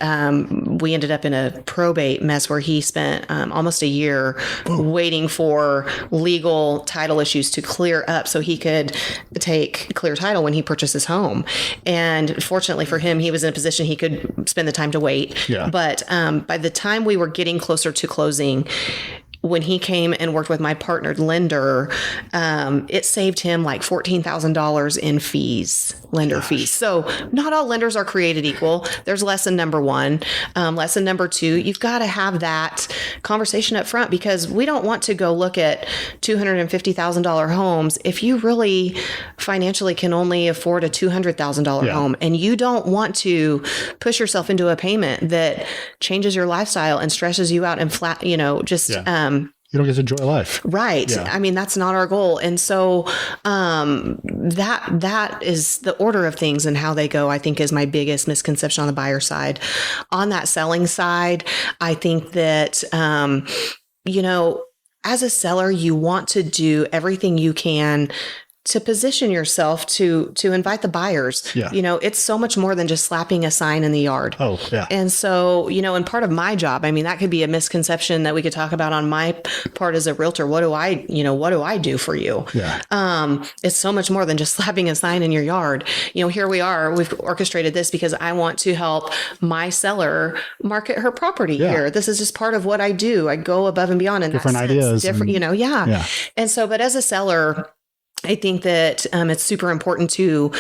we ended up in a probate mess where he spent almost a year waiting for legal title issues to clear up so he could take clear title when he purchased his home. And fortunately for him, he was in a position he could spend the time to wait. Yeah. But by the time we were getting closer to closing, when he came and worked with my partnered lender, it saved him like $14,000 in fees, lender fees. So not all lenders are created equal. There's lesson number one. Lesson number two, you've got to have that conversation up front, because we don't want to go look at $250,000 homes if you really financially can only afford a $200,000 home, and you don't want to push yourself into a payment that changes your lifestyle and stresses you out and you don't get to enjoy life. Right. Yeah. I mean, that's not our goal. And so that is the order of things and how they go, I think, is my biggest misconception on the buyer side. On that selling side, I think that, as a seller, you want to do everything you can to position yourself to invite the buyers. Yeah. It's so much more than just slapping a sign in the yard. Oh, yeah. And so, and part of my job, I mean, that could be a misconception that we could talk about on my part as a realtor. What do I do for you? Yeah. It's so much more than just slapping a sign in your yard. Here we are, we've orchestrated this because I want to help my seller market her property here. This is just part of what I do. I go above and beyond, and different ideas. And so, but as a seller, I think that it's super important to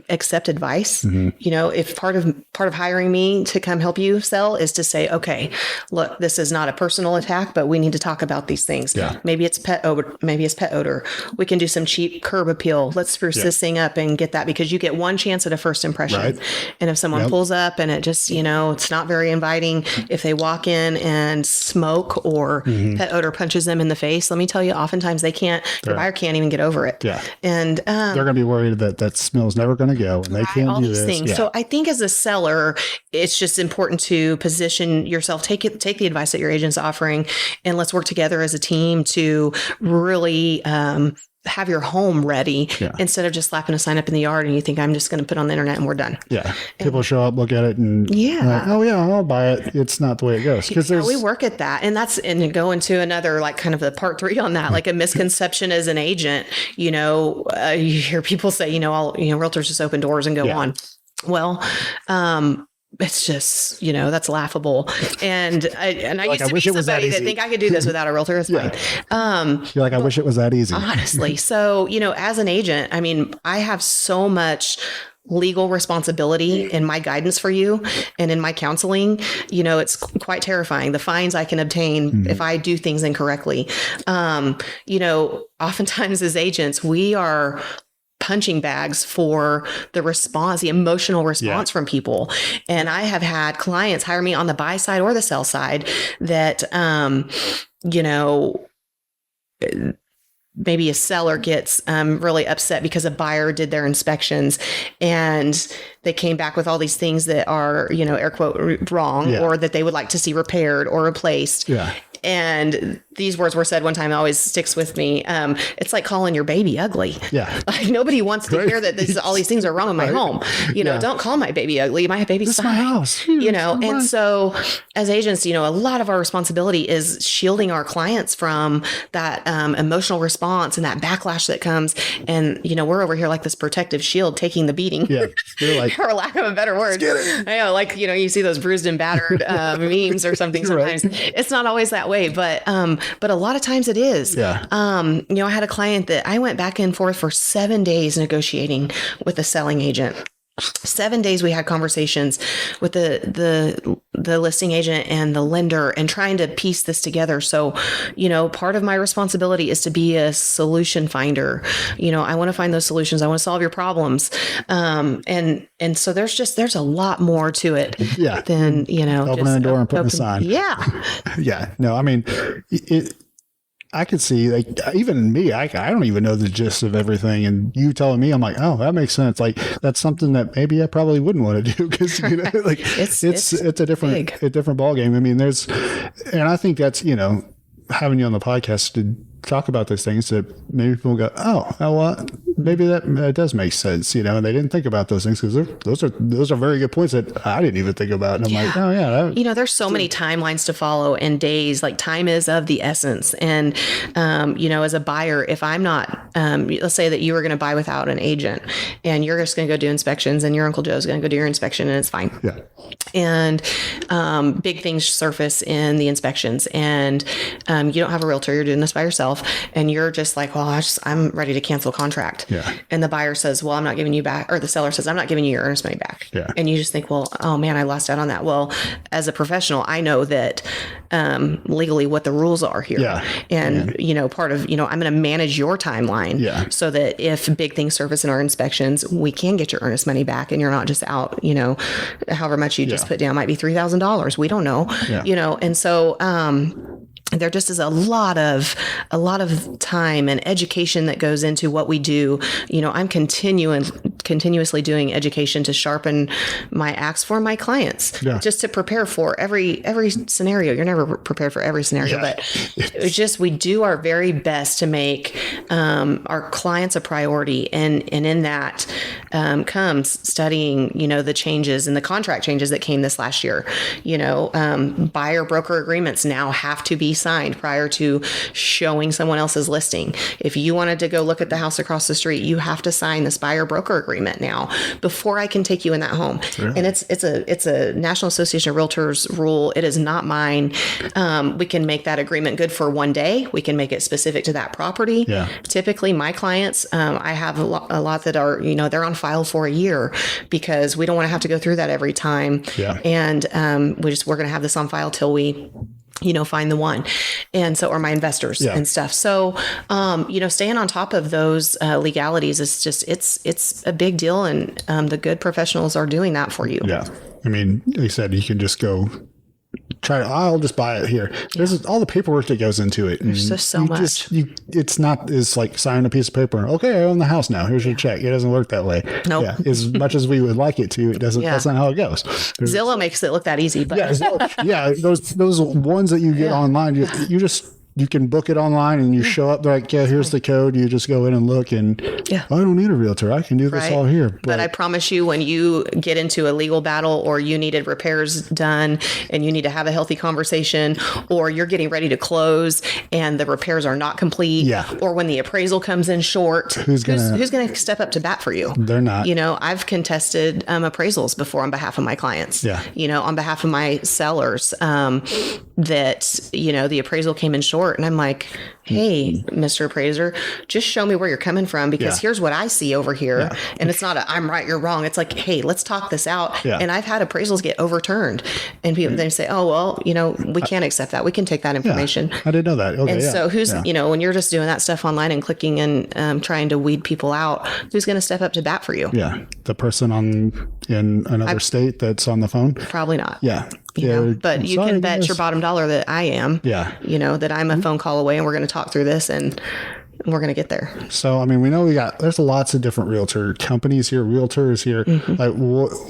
accept advice. If part of hiring me to come help you sell is to say, okay, look, this is not a personal attack, but we need to talk about these things. Yeah. Maybe it's pet odor. We can do some cheap curb appeal. Let's spruce this thing up and get that, because you get one chance at a first impression. Right. And if someone pulls up and it just, it's not very inviting, if they walk in and smoke or pet odor punches them in the face, let me tell you, oftentimes the buyer can't even get over it. Yeah. And they're going to be worried that smell's never going to go, and they can't all do these things. Yeah. So I think as a seller, it's just important to position yourself, take the advice that your agent's offering, and let's work together as a team to really have your home ready instead of just slapping a sign up in the yard and you think, I'm just going to put on the internet and we're done. Yeah. People show up, look at it, and I'll buy it. It's not the way it goes. Because we work at that. And go into another, like kind of the part 3 on that, like a misconception as an agent, you hear people say, realtors just open doors and go on. Well, it's just, that's laughable. And I used to be somebody that think I could do this without a realtor. It's fine. You're like, I wish it was that easy. Honestly. So, as an agent, I mean, I have so much legal responsibility in my guidance for you and in my counseling. It's quite terrifying, the fines I can obtain if I do things incorrectly. Oftentimes as agents, we are punching bags for the emotional response from people. And I have had clients hire me on the buy side or the sell side that, maybe a seller gets really upset because a buyer did their inspections and they came back with all these things that are, air quote, wrong, or that they would like to see repaired or replaced. Yeah. And these words were said one time, it always sticks with me. It's like calling your baby ugly. Yeah. Like nobody wants to hear that all these things are wrong in my home. Don't call my baby ugly. My baby's fine. My house. And so as agents, a lot of our responsibility is shielding our clients from that emotional response and that backlash that comes. And, we're over here like this protective shield taking the beating. Yeah. You're like, for lack of a better word. I know, like, you see those bruised and battered memes or something sometimes. Right. It's not always that way, but a lot of times it is. Yeah. I had a client that I went back and forth for 7 days negotiating with a selling agent. 7 days we had conversations with the listing agent and the lender and trying to piece this together. So, part of my responsibility is to be a solution finder. I want to find those solutions. I want to solve your problems. And so there's a lot more to it than, opening the door and putting a sign. Yeah. Yeah. No, I mean, I could see, like, even me, I don't even know the gist of everything. And you telling me, I'm like, oh, that makes sense. Like, that's something that maybe I probably wouldn't want to do because, like it's a different ball game. I mean, and I think that's, having you on the podcast to talk about those things that maybe people go, oh, well, maybe that does make sense, and they didn't think about those things because those are very good points that I didn't even think about. And I'm like, oh yeah. There's so many timelines to follow and days, like time is of the essence. And, as a buyer, if I'm not, let's say that you were going to buy without an agent and you're just going to go do inspections and your Uncle Joe's going to go do your inspection and it's fine. Yeah. And big things surface in the inspections and you don't have a realtor, you're doing this by yourself. And you're just like, well, I'm ready to cancel contract. Yeah. And the buyer says, well, I'm not giving you back, or the seller says, I'm not giving you your earnest money back. Yeah. And you just think, well, oh man, I lost out on that. Well, as a professional, I know that legally what the rules are here. Yeah. And, part of, I'm going to manage your timeline so that if big things surface in our inspections, we can get your earnest money back and you're not just out, however much you just put down might be $3,000. We don't know, and so, there just is a lot of time and education that goes into what we do. I'm continuously doing education to sharpen my axe for my clients, just to prepare for every scenario. You're never prepared for every scenario, but it's just, we do our very best to make our clients a priority. And in that comes studying, the changes and the contract changes that came this last year. Buyer broker agreements now have to be signed prior to showing someone else's listing. If you wanted to go look at the house across the street, you have to sign this buyer broker agreement now before I can take you in that home. Really? And it's a National Association of Realtors rule. It is not mine. We can make that agreement good for one day. We can make it specific to that property. Yeah. Typically my clients, I have a lot that are, they're on file for a year because we don't want to have to go through that every time. Yeah. And we're going to have this on file till we find the one. And so, or my investors and stuff. So, staying on top of those legalities is just, it's a big deal. And the good professionals are doing that for you. Yeah. I mean, like you said, you can just go I'll just buy it here. There's all the paperwork that goes into it. There's just so much. It's not as like signing a piece of paper. Okay, I own the house now. Here's your check. It doesn't work that way. Nope. Yeah, as much as we would like it to, it doesn't. That's not how it goes. Zillow makes it look that easy, but those ones that you get online, you can book it online and you show up like, here's the code. You just go in and look and I don't need a realtor. I can do this all here. But I promise you, when you get into a legal battle or you needed repairs done and you need to have a healthy conversation, or you're getting ready to close and the repairs are not complete, or when the appraisal comes in short, who's going to step up to bat for you? They're not. I've contested appraisals before on behalf of my clients, on behalf of my sellers, that, the appraisal came in short. And I'm like, hey, Mr. Appraiser, just show me where you're coming from, because here's what I see over here. Yeah. And it's not I'm right, you're wrong. It's like, hey, let's talk this out. Yeah. And I've had appraisals get overturned and people they say, oh, well, we can't accept that. We can take that information. Yeah. I didn't know that. Okay, and so who's, when you're just doing that stuff online and clicking and trying to weed people out, who's going to step up to bat for you? Yeah. The person in another state that's on the phone? Probably not. Yeah. But you can bet your bottom dollar that I am, that I'm a phone call away and we're going to talk through this and we're going to get there. So, I mean, we know there's lots of different realtor companies here, realtors here. Mm-hmm. Like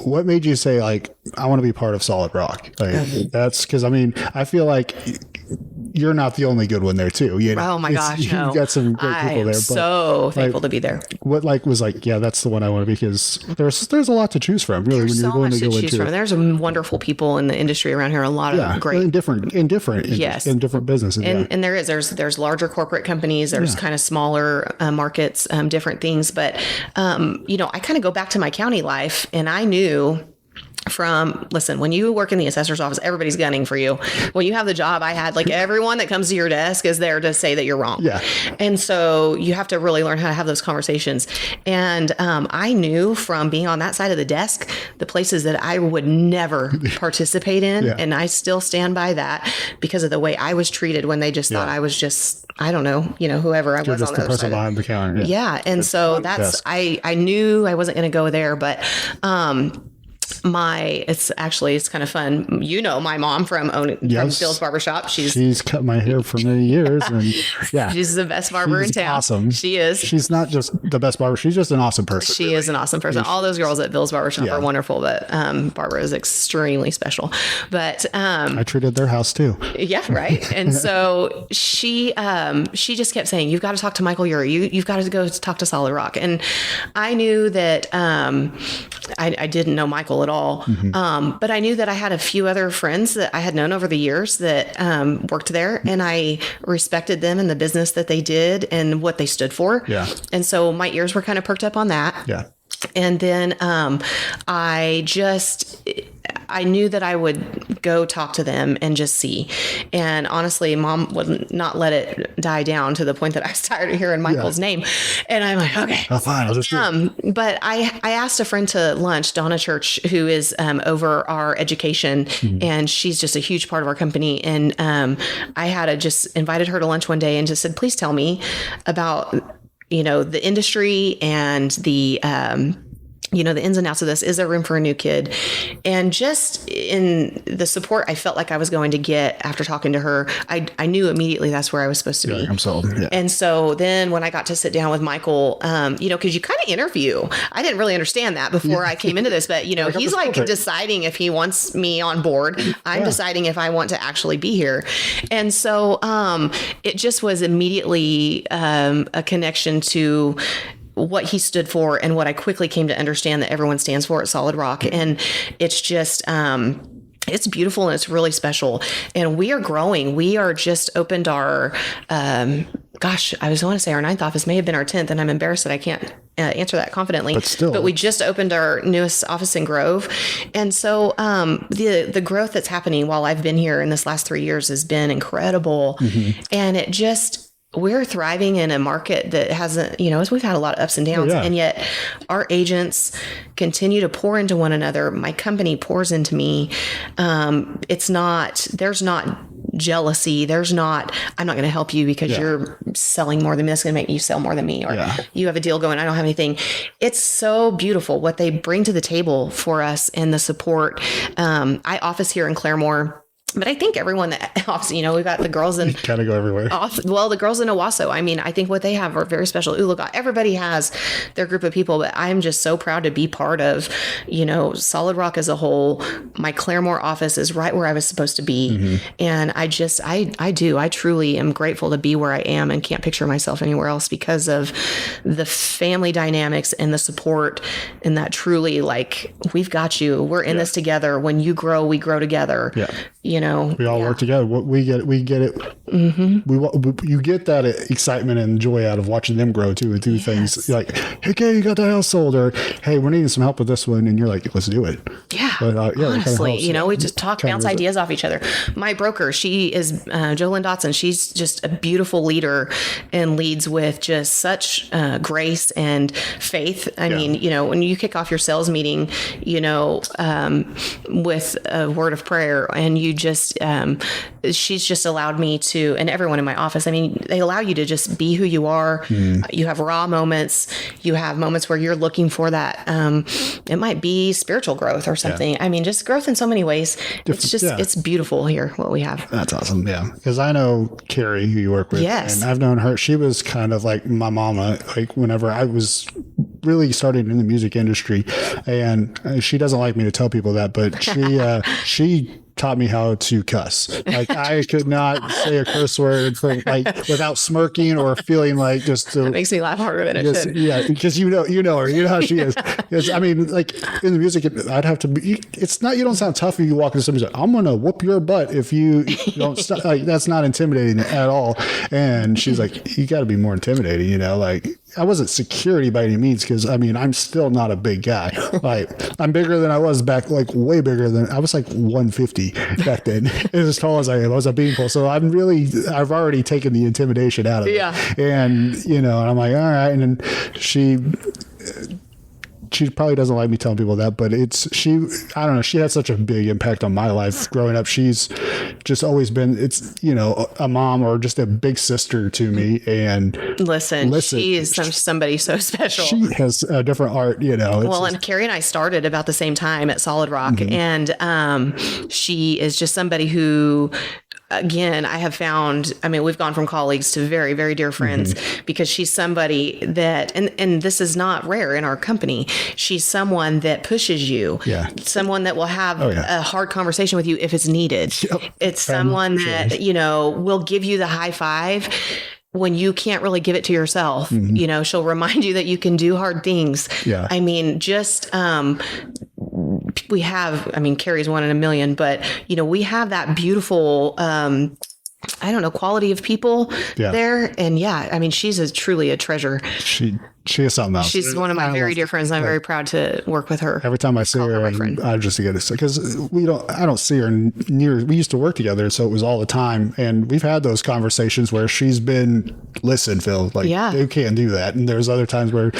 what made you say, like, I want to be part of Solid Rock? Like, that's because, I mean, I feel like you're not the only good one there too. You know? Oh my gosh, you've no. got some great people there. But So thankful to be there. What was yeah, that's the one I want to be, because there's a lot to choose from. Really, There's when you're so going much to to go choose into from. There's some wonderful people in the industry around here. A lot of great in different yes, in different businesses. And there's larger corporate companies. There's kind of smaller markets, different things. But I kind of go back to my county life, and I knew. Listen, when you work in the assessor's office, everybody's gunning for you. When you have the job I had, like everyone that comes to your desk is there to say that you're wrong. Yeah. And so you have to really learn how to have those conversations. And I knew from being on that side of the desk, the places that I would never participate in. Yeah. And I still stand by that because of the way I was treated when they just thought I was just, I don't know, whoever I was on the other side. Behind the counter. Yeah. And so I knew I wasn't going to go there, but, it's kind of fun. My mom from Bill's Barbershop. She's cut my hair for many years, and she's the best barber in town. Awesome. She is. She's not just the best barber. She's just an awesome person. She is an awesome person. All those girls at Bill's Barbershop are wonderful, but Barbara is extremely special. But I treated their house too. Yeah, right. And so she just kept saying, "You've got to talk to Michael Urey. You've got to go talk to Solid Rock." And I knew that I didn't know Michael at all. Mm-hmm. But I knew that I had a few other friends that I had known over the years that worked there, and I respected them and the business that they did and what they stood for. Yeah. And so my ears were kind of perked up on that. Yeah. And then I knew that I would go talk to them and just see. And honestly, Mom would not let it die down to the point that I was tired of hearing Michael's name. And I'm like, okay. Oh, fine. I'll just do it. But I asked a friend to lunch, Donna Church, who is over our education, and she's just a huge part of our company. And I had just invited her to lunch one day and just said, please tell me about the industry and the the ins and outs of this. Is there room for a new kid? And just in the support I felt like I was going to get after talking to her, I knew immediately that's where I was supposed to be. I'm sold. Yeah. And so then when I got to sit down with Michael, because you kind of interview. I didn't really understand that before I came into this, but he's like deciding if he wants me on board. I'm deciding if I want to actually be here. And so it just was immediately a connection to what he stood for and what I quickly came to understand that everyone stands for at Solid Rock. And it's just, it's beautiful and it's really special. And we are growing. We are just opened our, I was going to say our 9th office, may have been our 10th, and I'm embarrassed that I can't answer that confidently. But we just opened our newest office in Grove. And so the growth that's happening while I've been here in this last 3 years has been incredible. Mm-hmm. And we're thriving in a market that hasn't, we've had a lot of ups and downs, and yet our agents continue to pour into one another. My company pours into me. There's not jealousy. I'm not going to help you because you're selling more than me. That's going to make you sell more than me. Or you have a deal going, I don't have anything. It's so beautiful what they bring to the table for us and the support. I office here in Claremore. But I think everyone that office, we've got the girls in kind of go everywhere. The girls in Owasso. I mean, I think what they have are very special. Everybody has their group of people, but I'm just so proud to be part of, Solid Rock as a whole. My Claremore office is right where I was supposed to be. Mm-hmm. And I truly am grateful to be where I am and can't picture myself anywhere else because of the family dynamics and the support and that truly we've got you. We're in this together. When you grow, we grow together. Yeah. We all work together. We get it. Mm-hmm. You get that excitement and joy out of watching them grow too and do things like, hey, Kay, you got the house sold, or hey, we're needing some help with this one, and you're like, let's do it. Yeah. But, honestly, we just bounce ideas off each other. My broker, she is Jolynn Dotson. She's just a beautiful leader and leads with just such grace and faith. I mean, when you kick off your sales meeting, with a word of prayer, and you just she's just allowed me to, and everyone in my office, I mean, they allow you to just be who you are. You have raw moments. You have moments where you're looking for that. It might be spiritual growth or something. I mean, just growth in so many ways. It's just, it's beautiful here, what we have. That's awesome. Yeah. Because I know Carrie, who you work with. Yes. And I've known her. She was kind of like my mama, whenever I was really starting in the music industry. And she doesn't like me to tell people that, but she taught me how to cuss. Like I could not say a curse word like without smirking or feeling like just It makes me laugh harder than it should. Yeah, because you know her, you know how she is. Because I mean, like in the music, I'd have to be. It's not. You don't sound tough if you walk into somebody's like, I'm gonna whoop your butt if you don't stop. Like that's not intimidating at all. And she's like, you got to be more intimidating. You know, like I wasn't security by any means because I mean I'm still not a big guy. Like I'm bigger than I was back, like way bigger than I was, like 150 back then. As tall as I am, I was a beanpole. So I've already taken the intimidation out of it. Yeah. And you know, and I'm like, all right. And then she probably doesn't like me telling people that, but I don't know. She had such a big impact on my life growing up. She's just always been, you know, a mom or just a big sister to me. And listen, she is somebody so special. She has a different art, you know. Well, and Carrie and I started about the same time at Solid Rock. Mm-hmm. And she is just somebody who, again, I have found, I mean, we've gone from colleagues to very, very dear friends because she's somebody that, and this is not rare in our company. She's someone that pushes you. Yeah. Someone that will have a hard conversation with you if it's needed. Yep. It's someone that, you know, will give you the high five when you can't really give it to yourself. You know, she'll remind you that you can do hard things. Yeah. I mean, just, we have, I mean, Carrie's one in a million, but you know, we have that beautiful, I don't know, quality of people there. And yeah, I mean, she's truly a treasure. She is something else. She's one of my very dear friends. And I'm very proud to work with her. Every time I see her, I just get it because I don't see her near. We used to work together, so it was all the time, and we've had those conversations where she's been, listen, Phil, like you can't do that, and there's other times where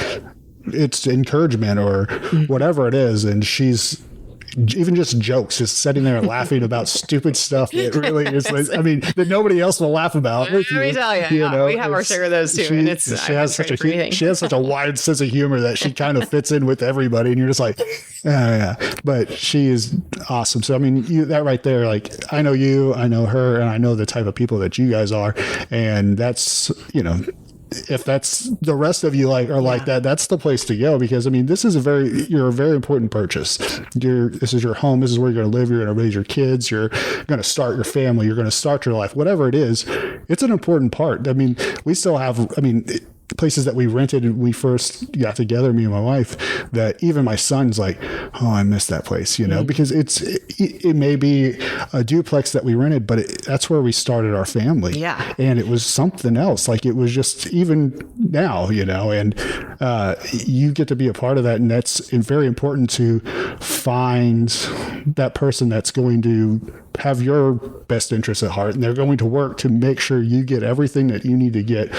it's encouragement or whatever it is, and she's even just jokes, just sitting there and laughing about stupid stuff. It really is. Like, I mean, that nobody else will laugh about. Let me tell you, know, we have our share of those too. She has such a wide sense of humor that she kind of fits in with everybody, and you're just like, yeah. But she is awesome. So I mean, that right there, like I know you, I know her, and I know the type of people that you guys are, and that's, you know. If that's the rest of you like that, that's the place to go, because I mean, this is you're a very important purchase. This is your home. This is where you're going to live. You're going to raise your kids. You're going to start your family. You're going to start your life, whatever it is. It's an important part. I mean, we still have, places that we rented when we first got together, me and my wife, that even my son's like, oh, I miss that place, you know, because it may be a duplex that we rented, but that's where we started our family. Yeah. And it was something else. Like it was just even now, you know, and you get to be a part of that. And that's very important to find that person that's going to have your best interests at heart. And they're going to work to make sure you get everything that you need to get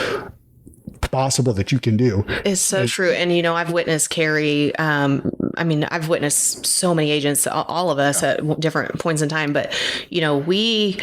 possible that you can do. It's so true. And, you know, I've witnessed Carrie, I've witnessed so many agents, all of us at different points in time, but, you know, we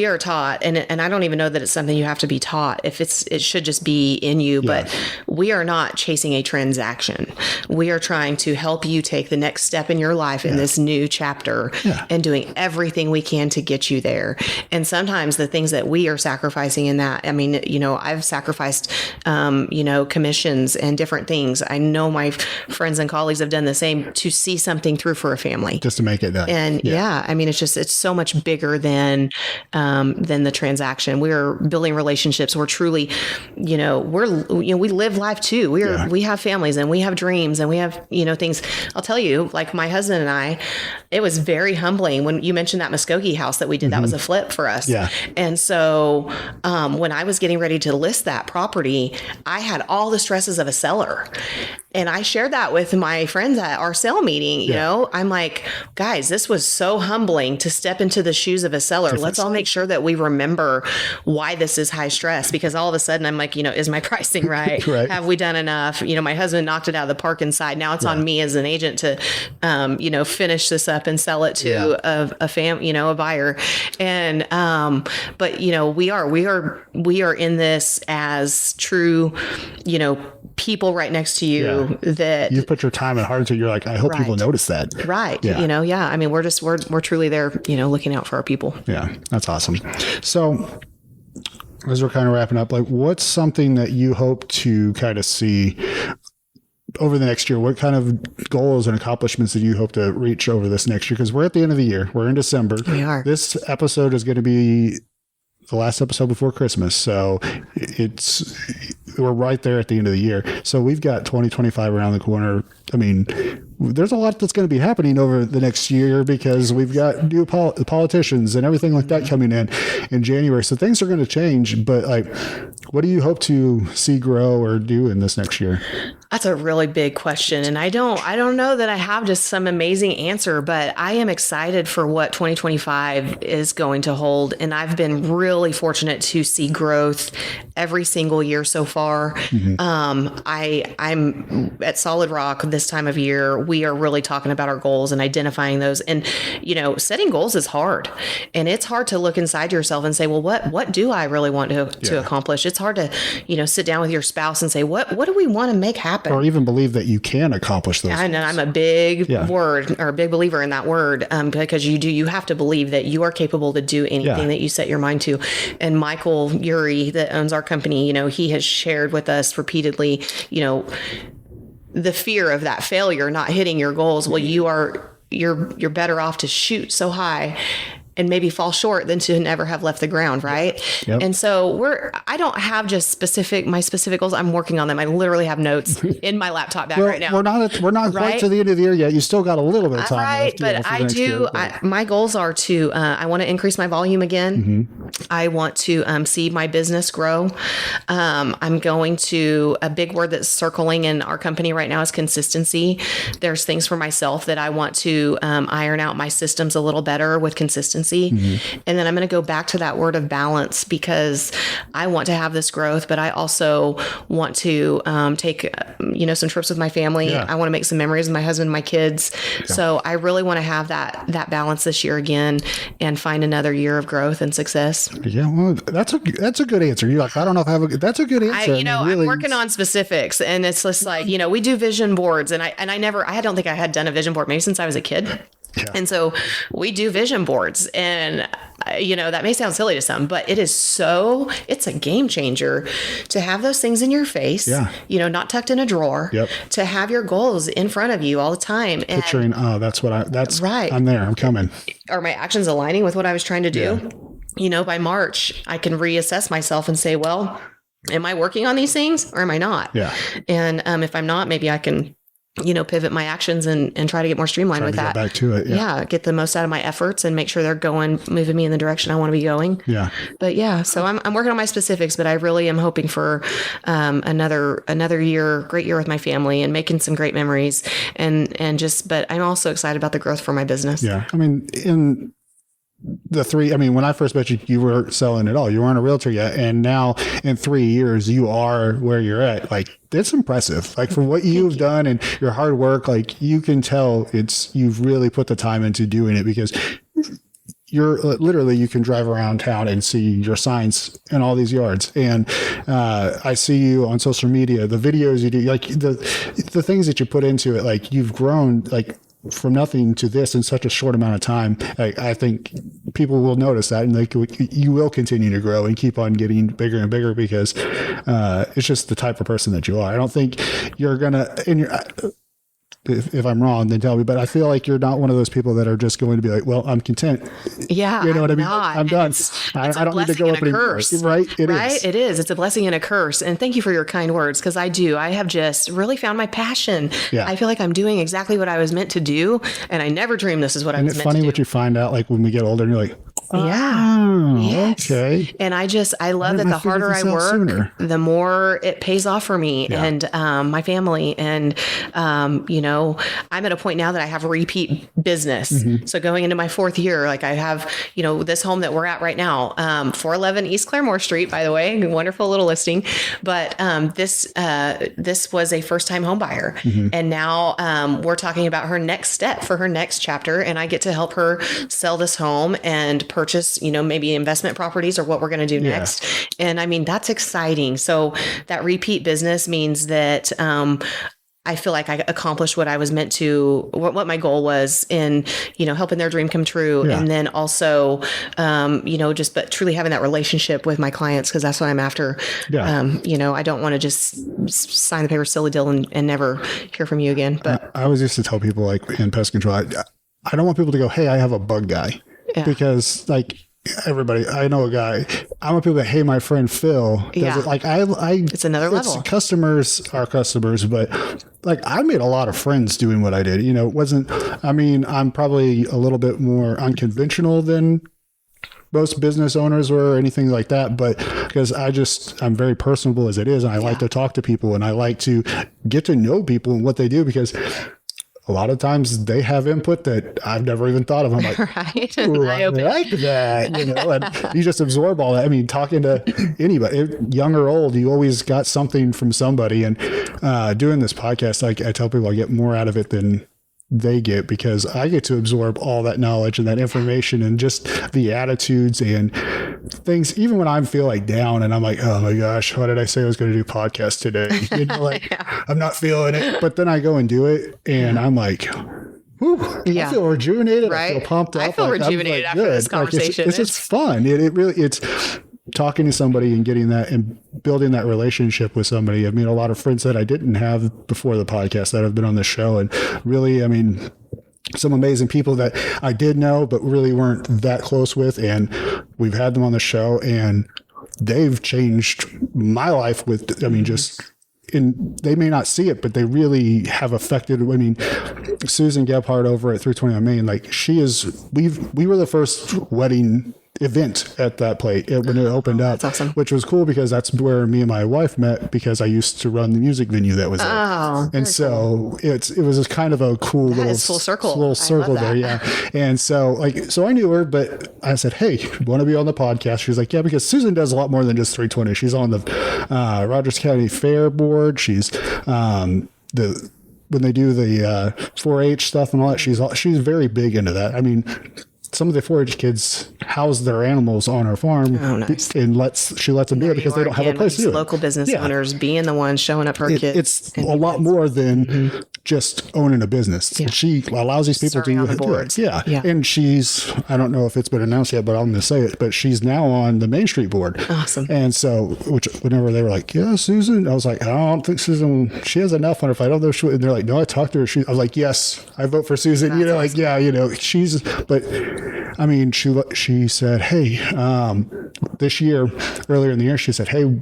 are taught, and I don't even know that it's something you have to be taught. It should just be in you, but we are not chasing a transaction. We are trying to help you take the next step in your life in this new chapter and doing everything we can to get you there. And sometimes the things that we are sacrificing in that, I mean, you know, I've sacrificed, commissions and different things. I know my friends and colleagues have done the same to see something through for a family. Just to make it done. And it's so much bigger than the transaction. We're building relationships. We're truly, we live life too. We have families and we have dreams and we have, things. I'll tell you, like my husband and I, it was very humbling when you mentioned that Muskogee house that we did. That was a flip for us. Yeah. And so when I was getting ready to list that property, I had all the stresses of a seller. And I shared that with my friends at our sale meeting. You know, I'm like, guys, this was so humbling to step into the shoes of a seller. Let's all make sure that we remember why this is high stress, because all of a sudden I'm like, is my pricing right? Right. Have we done enough? My husband knocked it out of the park inside. Now it's on me as an agent to, finish this up and sell it to a buyer. And, but we are in this as true, people right next to you that you've put your time and heart into. You're like, I hope people notice that. Right. Yeah. I mean, we're truly there, looking out for our people. Yeah. That's awesome. So as we're kind of wrapping up, like what's something that you hope to kind of see over the next year, what kind of goals and accomplishments do you hope to reach over this next year? Because we're at the end of the year. We're in December. We are. This episode is going to be the last episode before Christmas. So we're right there at the end of the year. So we've got 2025 around the corner. I mean, there's a lot that's going to be happening over the next year because we've got new politicians and everything like that coming in January. So things are going to change, but like, what do you hope to see grow or do in this next year? That's a really big question. And I don't know that I have just some amazing answer, but I am excited for what 2025 is going to hold. And I've been really fortunate to see growth every single year so far. Mm-hmm. I'm at Solid Rock this time of year. We are really talking about our goals and identifying those. And, setting goals is hard. And it's hard to look inside yourself and say, well, what do I really want to accomplish? It's hard to, sit down with your spouse and say, what do we want to make happen? Or even believe that you can accomplish those. And I'm a big a big believer in that word, because you have to believe that you are capable to do anything that you set your mind to. And Michael Urey, that owns our company, he has shared with us repeatedly, the fear of that failure, not hitting your goals. Well, you're better off to shoot so high and maybe fall short than to never have left the ground, right? Yep. And so I don't have just my specific goals. I'm working on them. I literally have notes in my laptop bag right now. We're not quite to the end of the year yet. You still got a little bit of time left. But I do. My goals are to, I want to increase my volume again. Mm-hmm. I want to see my business grow. I'm going to, a big word that's circling in our company right now is consistency. There's things for myself that I want to iron out my systems a little better with consistency. Mm-hmm. And then I'm going to go back to that word of balance, because I want to have this growth, but I also want to take, some trips with my family. Yeah. I want to make some memories with my husband, my kids. Yeah. So I really want to have that balance this year again and find another year of growth and success. Yeah. Well, that's a good answer. You're like, I don't know if that's a good answer. I'm working on specifics, and it's just like, we do vision boards, and I don't think I had done a vision board maybe since I was a kid. Yeah. And so we do vision boards, and that may sound silly to some, but it's a game changer to have those things in your face, not tucked in a drawer, to have your goals in front of you all the time. And picturing, that's right. I'm there, I'm coming. Are my actions aligning with what I was trying to do? Yeah. By March, I can reassess myself and say, well, am I working on these things or am I not? Yeah. And if I'm not, maybe I can pivot my actions and try to get more streamlined with that. Get back to it. Yeah. Get the most out of my efforts and make sure they're moving me in the direction I want to be going. Yeah. But so I'm working on my specifics, but I really am hoping for another great year with my family and making some great memories but I'm also excited about the growth for my business. Yeah. I mean, when I first met you, you were selling it all. You weren't a realtor yet. And now in 3 years, you are where you're at. Like, it's impressive. Like, for what you've done and your hard work, like, you can tell you've really put the time into doing it, because you're literally, you can drive around town and see your signs in all these yards. And I see you on social media, the videos you do, like the things that you put into it, like, you've grown, like, from nothing to this in such a short amount of time. I think people will notice that, and you will continue to grow and keep on getting bigger and bigger, because it's just the type of person that you are. I don't think you're gonna, if I'm wrong, then tell me, but I feel like you're not one of those people that are just going to be like, well, I'm content. Yeah. You know what I mean? I'm done. I don't need to go up anymore. Right? It is. It is. It's a blessing and a curse. And thank you for your kind words, because I have just really found my passion. Yeah. I feel like I'm doing exactly what I was meant to do, and I never dreamed this is what I was meant to do. Isn't it funny what you find out, like, when we get older and you're like, okay. And I love that the harder I work, the more it pays off for me and my family. And, I'm at a point now that I have repeat business. Mm-hmm. So going into my 4th year, like, I have, this home that we're at right now, 411 E Claremore Street, by the way, wonderful little listing. But this was a first-time home buyer. Mm-hmm. And now we're talking about her next step for her next chapter. And I get to help her sell this home and purchase, maybe investment properties or what we're going to do next. And I mean, that's exciting. So that repeat business means that I feel like I accomplished what I was meant to, what my goal was in, helping their dream come true. Yeah. And then also, but truly having that relationship with my clients, because that's what I'm after. Yeah. I don't want to just sign the paper, seal a deal, and never hear from you again. But I always used to tell people, like, in pest control, I don't want people to go, hey, I have a bug guy. Yeah. Because, like, everybody, I know a guy. I want people to, hey, my friend Phil does it. Like, it's another level. Customers are customers, but like, I made a lot of friends doing what I did. It wasn't, I'm probably a little bit more unconventional than most business owners were or anything like that, but because I'm very personable as it is, and I like to talk to people, and I like to get to know people and what they do, because a lot of times they have input that I've never even thought of. I'm like, right. I like that, and you just absorb all that. I mean, talking to anybody, young or old, you always got something from somebody. And doing this podcast, I tell people I get more out of it than they get, because I get to absorb all that knowledge and that information and just the attitudes and things. Even when I feel like down and I'm like, oh my gosh, why did I say I was going to do podcast today? I'm not feeling it. But then I go and do it, and I'm like, whew, I feel rejuvenated. Right? I feel pumped up. I feel rejuvenated after this conversation. It's just fun. It's talking to somebody and getting that and building that relationship with somebody. I mean, a lot of friends that I didn't have before the podcast that have been on the show, and really, I mean, some amazing people that I did know, but really weren't that close with. And we've had them on the show, and they've changed my life with, I mean, just they may not see it, but they really have affected. I mean, Susan Gebhardt over at 321 Main, like, we were the first wedding event at that place when it opened up. That's awesome. Which was cool, because that's where me and my wife met, because I used to run the music venue that was there. And so cool. It was just kind of a cool little full circle. There. Yeah. And so I knew her, but I said, hey, want to be on the podcast? She was like, yeah, because Susan does a lot more than just 320. She's on the Rogers County Fair board. She's when they do the 4-H stuff and all that, she's very big into that. I mean, some of the 4-H kids house their animals on our farm, nice. And she lets them do it because they don't have a place to do it. Local business owners being the ones showing up for kids. It's a lot more than just owning a business. Yeah. She allows these people to on the boards. Yeah. And I don't know if it's been announced yet, but I'm going to say it, but she's now on the Main Street board. Awesome. And so, whenever they were like, yeah, Susan, I was like, I don't think Susan, she has enough on her. If I don't know, and they're like, no, I talked to her. I was like, yes, I vote for Susan. That's awesome. Like, but I mean, she said, hey, this year, earlier in the year, she said, hey,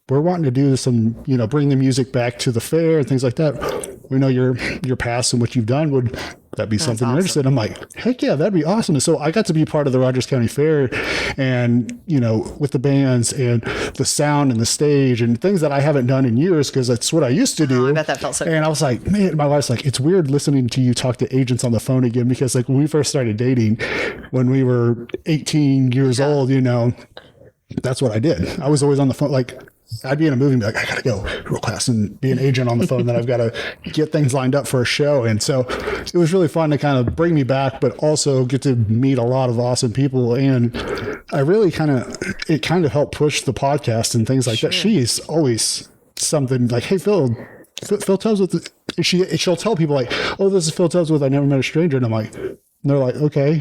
we're wanting to do some, bring the music back to the fair and things like that. We know your past and what you've done. Would that be something you're interested in? I'm like, heck yeah, that'd be awesome. And so I got to be part of the Rogers County Fair, and, with the bands and the sound and the stage and things that I haven't done in years, because that's what I used to do. I bet that felt so good. And I was like, man, my wife's like, it's weird listening to you talk to agents on the phone again, because like when we first started dating, when we were 18 years old, that's what I did. I was always on the phone. Like, I'd be in a movie and be like, I got to go real fast and be an agent on the phone. Then I've got to get things lined up for a show. And so it was really fun to kind of bring me back, but also get to meet a lot of awesome people. And I really it kind of helped push the podcast and things like that. She's always something like, hey, Phil tells with she'll tell people like, oh, this is Phil tells with I never met a stranger. And I'm like, and they're like, okay.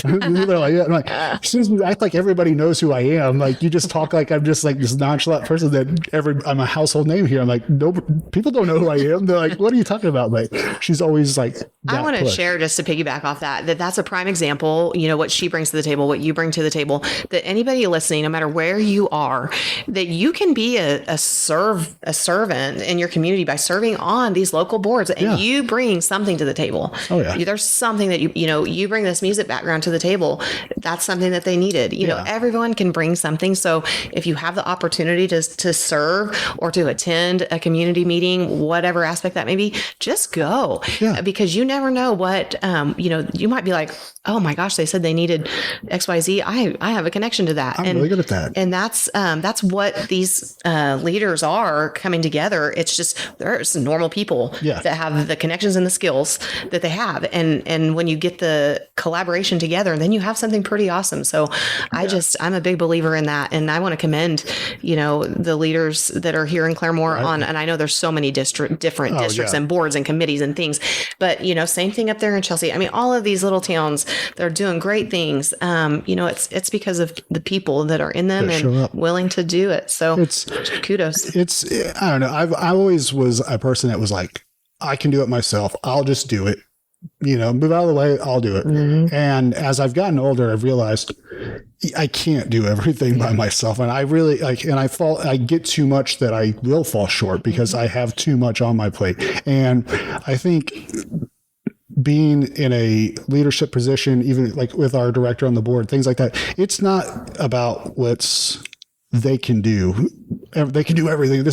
They're like, yeah. I'm like, as soon as we act like everybody knows who I am, like you just talk like I'm just like this nonchalant person that I'm a household name here. I'm like, no, people don't know who I am. They're like, what are you talking about? Like, she's always like, I want to share, just to piggyback off that's a prime example, what she brings to the table, what you bring to the table, that anybody listening, no matter where you are, that you can be a servant in your community by serving on these local boards, and you bring something to the table. Oh yeah. There's something that you bring this music background to the table. That's something that they needed. Everyone can bring something. So if you have the opportunity to serve or to attend a community meeting, whatever aspect that may be, just go, because you never know what, you might be like, oh my gosh, they said they needed XYZ. I have a connection to that. I'm really good at that. And that's what these leaders are coming together. It's just, there's normal people that have the connections and the skills that they have. And when you get the collaboration together, then you have something pretty awesome. So I'm a big believer in that. And I want to commend, the leaders that are here in Claremore and I know there's so many different districts and boards and committees and things, but same thing up there in Chelsea. I mean, all of these little towns, they're doing great things. It's because of the people that are in them and willing to do it. So it's kudos. I don't know. I always was a person that was like, I can do it myself. I'll just do it. Move out of the way. I'll do it. Mm-hmm. And as I've gotten older, I've realized I can't do everything by myself. And I really I get too much that I will fall short because I have too much on my plate. And I think being in a leadership position, even like with our director on the board, things like that, it's not about they can do. They can do everything.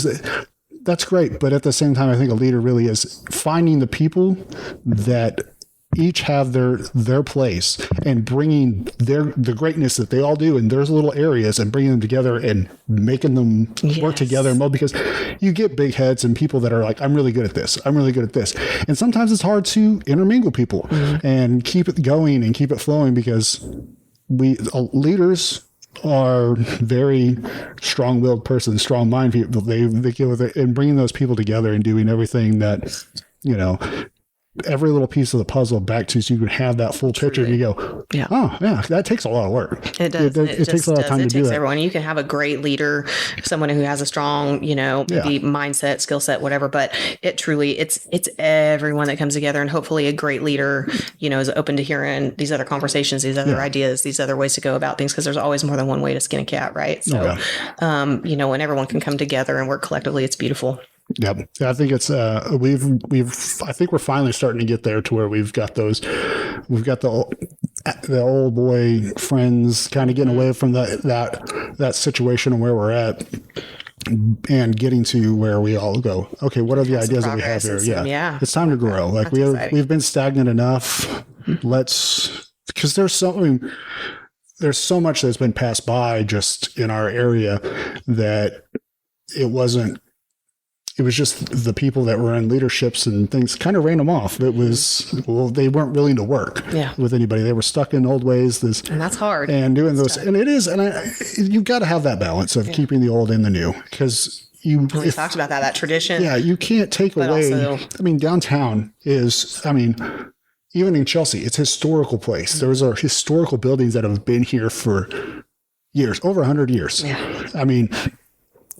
That's great. But at the same time, I think a leader really is finding the people that each have their place and bringing the greatness that they all do in their little areas and bringing them together and making them work together. Because you get big heads and people that are like, I'm really good at this. I'm really good at this. And sometimes it's hard to intermingle people and keep it going and keep it flowing because leaders are very strong-willed persons, strong-minded people. They get with it and bringing those people together and doing everything that, every little piece of the puzzle back to so you can have that full picture and you go, that takes a lot of work. It does. It takes a lot of time to do that. Everyone. You can have a great leader, someone who has a strong, maybe mindset, skill set, whatever, but it truly, it's everyone that comes together and hopefully a great leader, is open to hearing these other conversations, these other ideas, these other ways to go about things. Cause there's always more than one way to skin a cat. Right. So, when everyone can come together and work collectively, it's beautiful. Yep. I think it's, I think we're finally starting to get there to where we've got the old boy friends kind of getting away from that situation and where we're at and getting to where we all go, okay, what are the ideas that we have here? Yeah. It's time to grow. Like we've been stagnant enough. Because there's so much that's been passed by just in our area that it was just the people that were in leaderships and things kind of ran them off. It was, they weren't willing to work with anybody. They were stuck in old ways. And that's hard. And doing those, and it is, and you've got to have that balance of keeping the old and the new because we talked about that tradition. Yeah. You can't take away, downtown is, even in Chelsea, it's a historical place. Those are historical buildings that have been here for years, over 100 years. Yeah.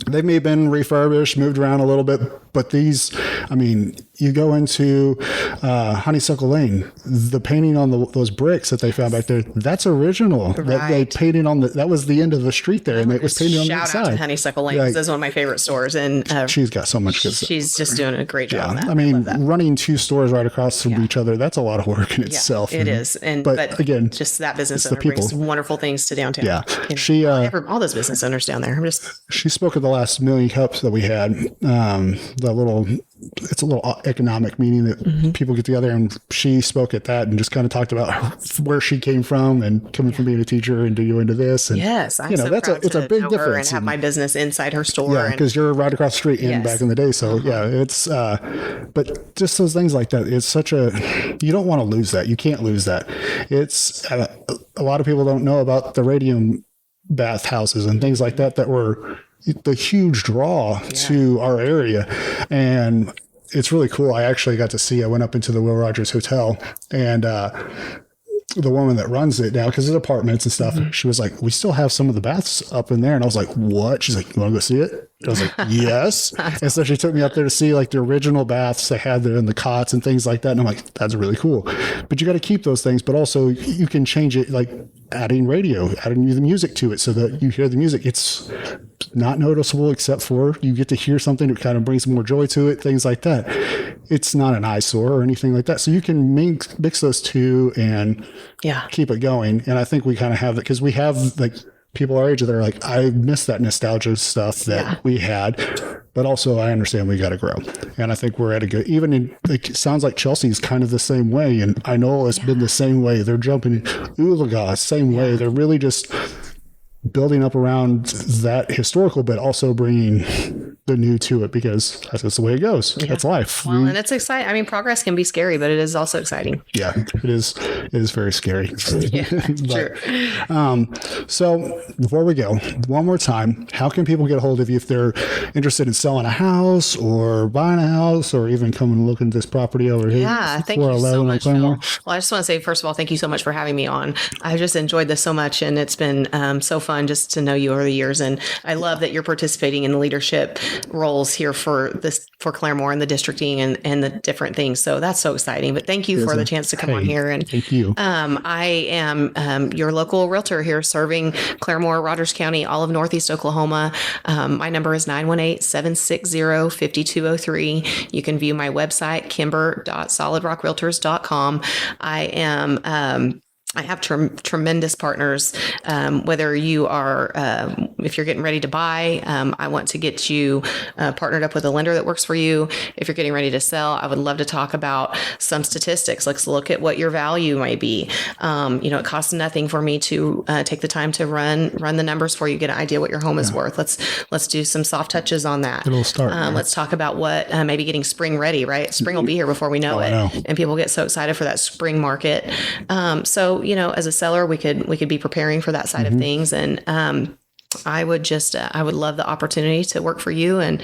They may have been refurbished, moved around a little bit, but these, you go into Honeysuckle Lane, the painting on those bricks that they found back there, that's original. Right. They painted on that was the end of the street there, and it was painted on the inside. Shout out to Honeysuckle Lane, because that's one of my favorite stores. And she's got so much good stuff. She's just doing a great job on that. Running two stores right across from each other, that's a lot of work in itself. It is. But again, just that business owner brings wonderful things to downtown. Yeah. All those business owners down there. She spoke at the last Million Cups that we had, it's a little economic meeting that people get together, and she spoke at that and just kind of talked about where she came from and coming from being a teacher and going into this. And, I'm so proud it's a big difference. And have my business inside her store. Yeah, because you're right across the street back in the day. So it's, but just those things like that, it's you don't want to lose that. You can't lose that. It's, a lot of people don't know about the radium bath houses and things like that were the huge draw to our area. And it's really cool. I actually got to see, I went up into the Will Rogers Hotel, and the woman that runs it now, because it's apartments and stuff, she was like, we still have some of the baths up in there. And I was like, what? She's like, you want to go see it? I was like, yes. And so she took me up there to see like the original baths they had there in the cots and things like that. And I'm like, that's really cool. But you got to keep those things, but also you can change it, like adding the music to it so that you hear the music. It's not noticeable except for you get to hear something that kind of brings more joy to it, things like that. It's not an eyesore or anything like that. So you can mix those two and keep it going. And I think we kind of have that because we have like people our age that are like, I miss that nostalgia stuff that we had, but also I understand we got to grow. And I think we're at a good, even in, it sounds like Chelsea's kind of the same way. And I know it's been the same way. They're jumping, Oolaga, same way. They're really just building up around that historical, but also bringing the new to it, because that's just the way it goes. That's life. Well, and it's exciting. I mean, progress can be scary, but it is also exciting. Yeah, it is. It is very scary. Yeah, but, true. So before we go, one more time, how can people get a hold of you if they're interested in selling a house or buying a house, or even coming and looking at this property over here? Yeah, thank you so much, Phil. Well, I just want to say, first of all, thank you so much for having me on. I just enjoyed this so much, and it's been so fun just to know you over the years. And I love that you're participating in the leadership roles here for Claremore and the districting and the different things. So that's so exciting. But thank you for the chance to come on here. And thank you. I am your local realtor here, serving Claremore, Rogers County, all of Northeast Oklahoma. My number is 918-760-5203. You can view my website, kimber.solidrockrealtors.com. I have tremendous partners, whether you are, if you're getting ready to buy, I want to get you partnered up with a lender that works for you. If you're getting ready to sell, I would love to talk about some statistics. Let's look at what your value might be. It costs nothing for me to take the time to run the numbers for you, get an idea what your home is worth. Let's do some soft touches on that. It'll start. Let's talk about what maybe getting spring ready, right? Spring will be here before we know it. And people get so excited for that spring market. So, as a seller, we could be preparing for that side of things. And, I would love the opportunity to work for you. And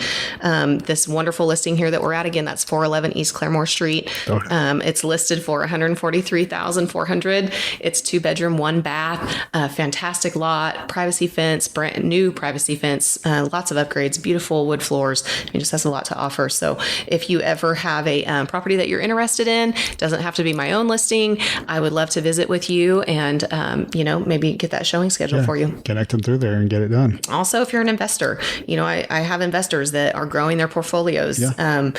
this wonderful listing here that we're at, again, that's 411 East Claremore Street. Okay. It's listed for $143,400. It's 2-bedroom, 1-bath, fantastic lot, privacy fence, brand new privacy fence, lots of upgrades, beautiful wood floors. It just has a lot to offer. So if you ever have a property that you're interested in, doesn't have to be my own listing, I would love to visit with you and, maybe get that showing schedule for you. Connect them through there and get it done. Also, if you're an investor, I have investors that are growing their portfolios, and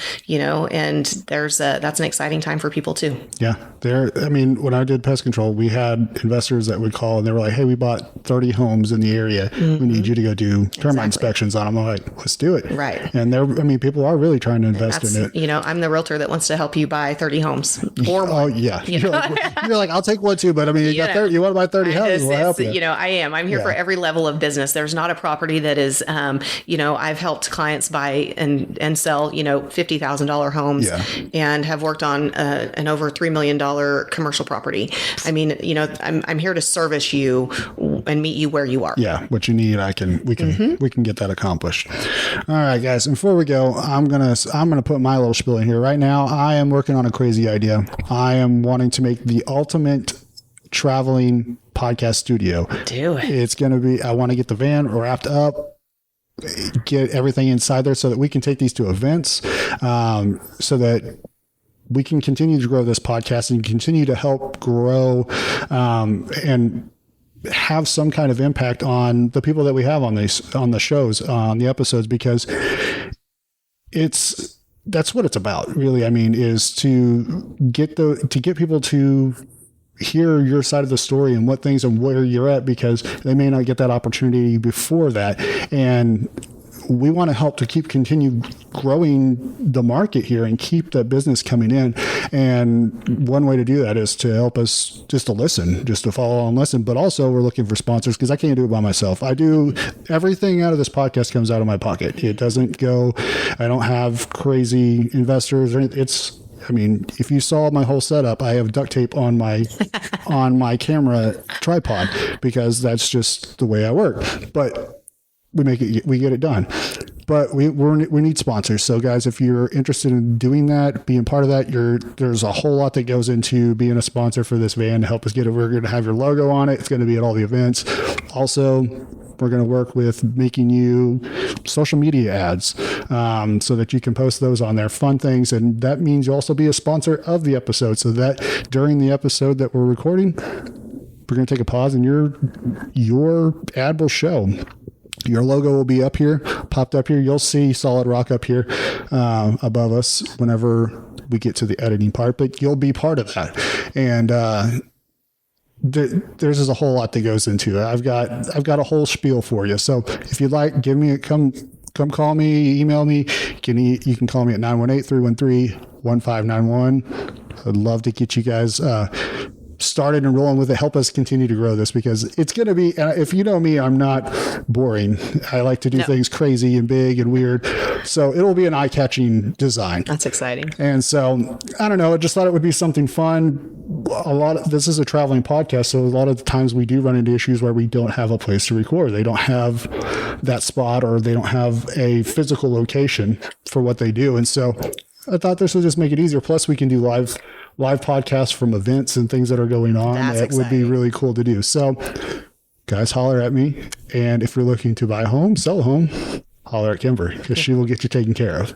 that's an exciting time for people too. Yeah. When I did pest control, we had investors that would call and they were like, hey, we bought 30 homes in the area. Mm-hmm. We need you to go do termite inspections on them. I'm like, let's do it. Right. And people are really trying to invest in it. I'm the realtor that wants to help you buy 30 homes. Yeah. You're like, I'll take one too, but you got 30, you want to buy 30 houses, we'll help you. I am. I'm here for every level of business. There's not a property that is, I've helped clients buy and sell, $50,000 homes and have worked on an over $3 million commercial property. I'm here to service you and meet you where you are. Yeah. What you need, we can get that accomplished. All right, guys. And before we go, I'm going to put my little spiel in here right now. I am working on a crazy idea. I am wanting to make the ultimate traveling podcast studio. Do it. It's going to be, I want to get the van wrapped up, get everything inside there so that we can take these to events, so that we can continue to grow this podcast and continue to help grow, and have some kind of impact on the people that we have on the shows, on the episodes, because that's what it's about, really. Is to get people to hear your side of the story and what things and where you're at, because they may not get that opportunity before that. And we want to help to continue growing the market here and keep that business coming in. And one way to do that is to help us just to listen, just to follow and listen. But also we're looking for sponsors, because I can't do it by myself. I do everything out of this podcast comes out of my pocket. It doesn't go, I don't have crazy investors or anything. If you saw my whole setup, I have duct tape on my camera tripod, because that's just the way I work. But we get it done. But we need sponsors. So guys, if you're interested in doing that, being part of that, there's a whole lot that goes into being a sponsor for this van to help us get it. We're going to have your logo on it. It's going to be at all the events. Also, we're going to work with making you social media ads, so that you can post those on there, fun things. And that means you'll also be a sponsor of the episode, so that during the episode that we're recording, we're going to take a pause and your ad will show. Your logo will be up here, popped up here. You'll see Solid Rock up here above us whenever we get to the editing part, but you'll be part of that. And there's just a whole lot that goes into it. I've got a whole spiel for you. So if you'd like, come call me, email me. You can call me at 918-313-1591. I'd love to get you guys started and rolling with it. Help us continue to grow this, because it's going to be, if you know me, I'm not boring. I like to do things crazy and big and weird. So it'll be an eye-catching design. That's exciting. And so, I don't know, I just thought it would be something fun. This is a traveling podcast, so a lot of the times we do run into issues where we don't have a place to record. They don't have that spot, or they don't have a physical location for what they do. And so I thought this would just make it easier. Plus, we can do live podcasts from events and things that are going on. That's that exciting. Would be really cool to do. So guys, holler at me. And if you're looking to buy a home, sell a home, holler at Kimber, because she will get you taken care of.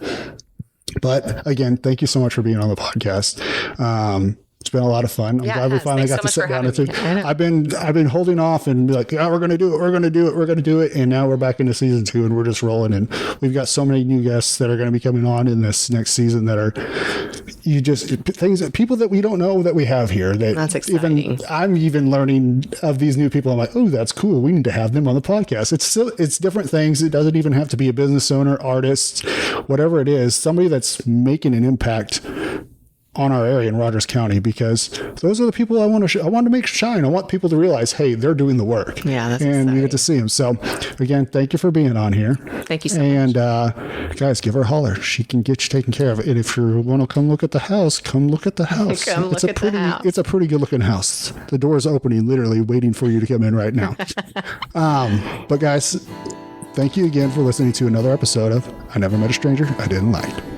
But again, thank you so much for being on the podcast. It's been a lot of fun. I'm glad we finally got to sit down and think. I've been holding off and be like, we're going to do it. And now we're back into season 2 and we're just rolling. And we've got so many new guests that are going to be coming on in this next season that are people that we don't know that we have here. That's exciting. I'm even learning of these new people. I'm like, oh, that's cool. We need to have them on the podcast. It's different things. It doesn't even have to be a business owner, artist, whatever it is, somebody that's making an impact on our area in Rogers County, because those are the people I want to make shine. I want people to realize, hey, they're doing the work. Yeah, that's and exciting. You get to see them. So again, thank you for being on here. Thank you so much. And guys, give her a holler. She can get you taken care of. And if you want to come look at the house, come look at the house. It's a pretty good looking house. The door is opening, literally waiting for you to come in right now. But guys, thank you again for listening to another episode of I Never Met a Stranger I Didn't Like.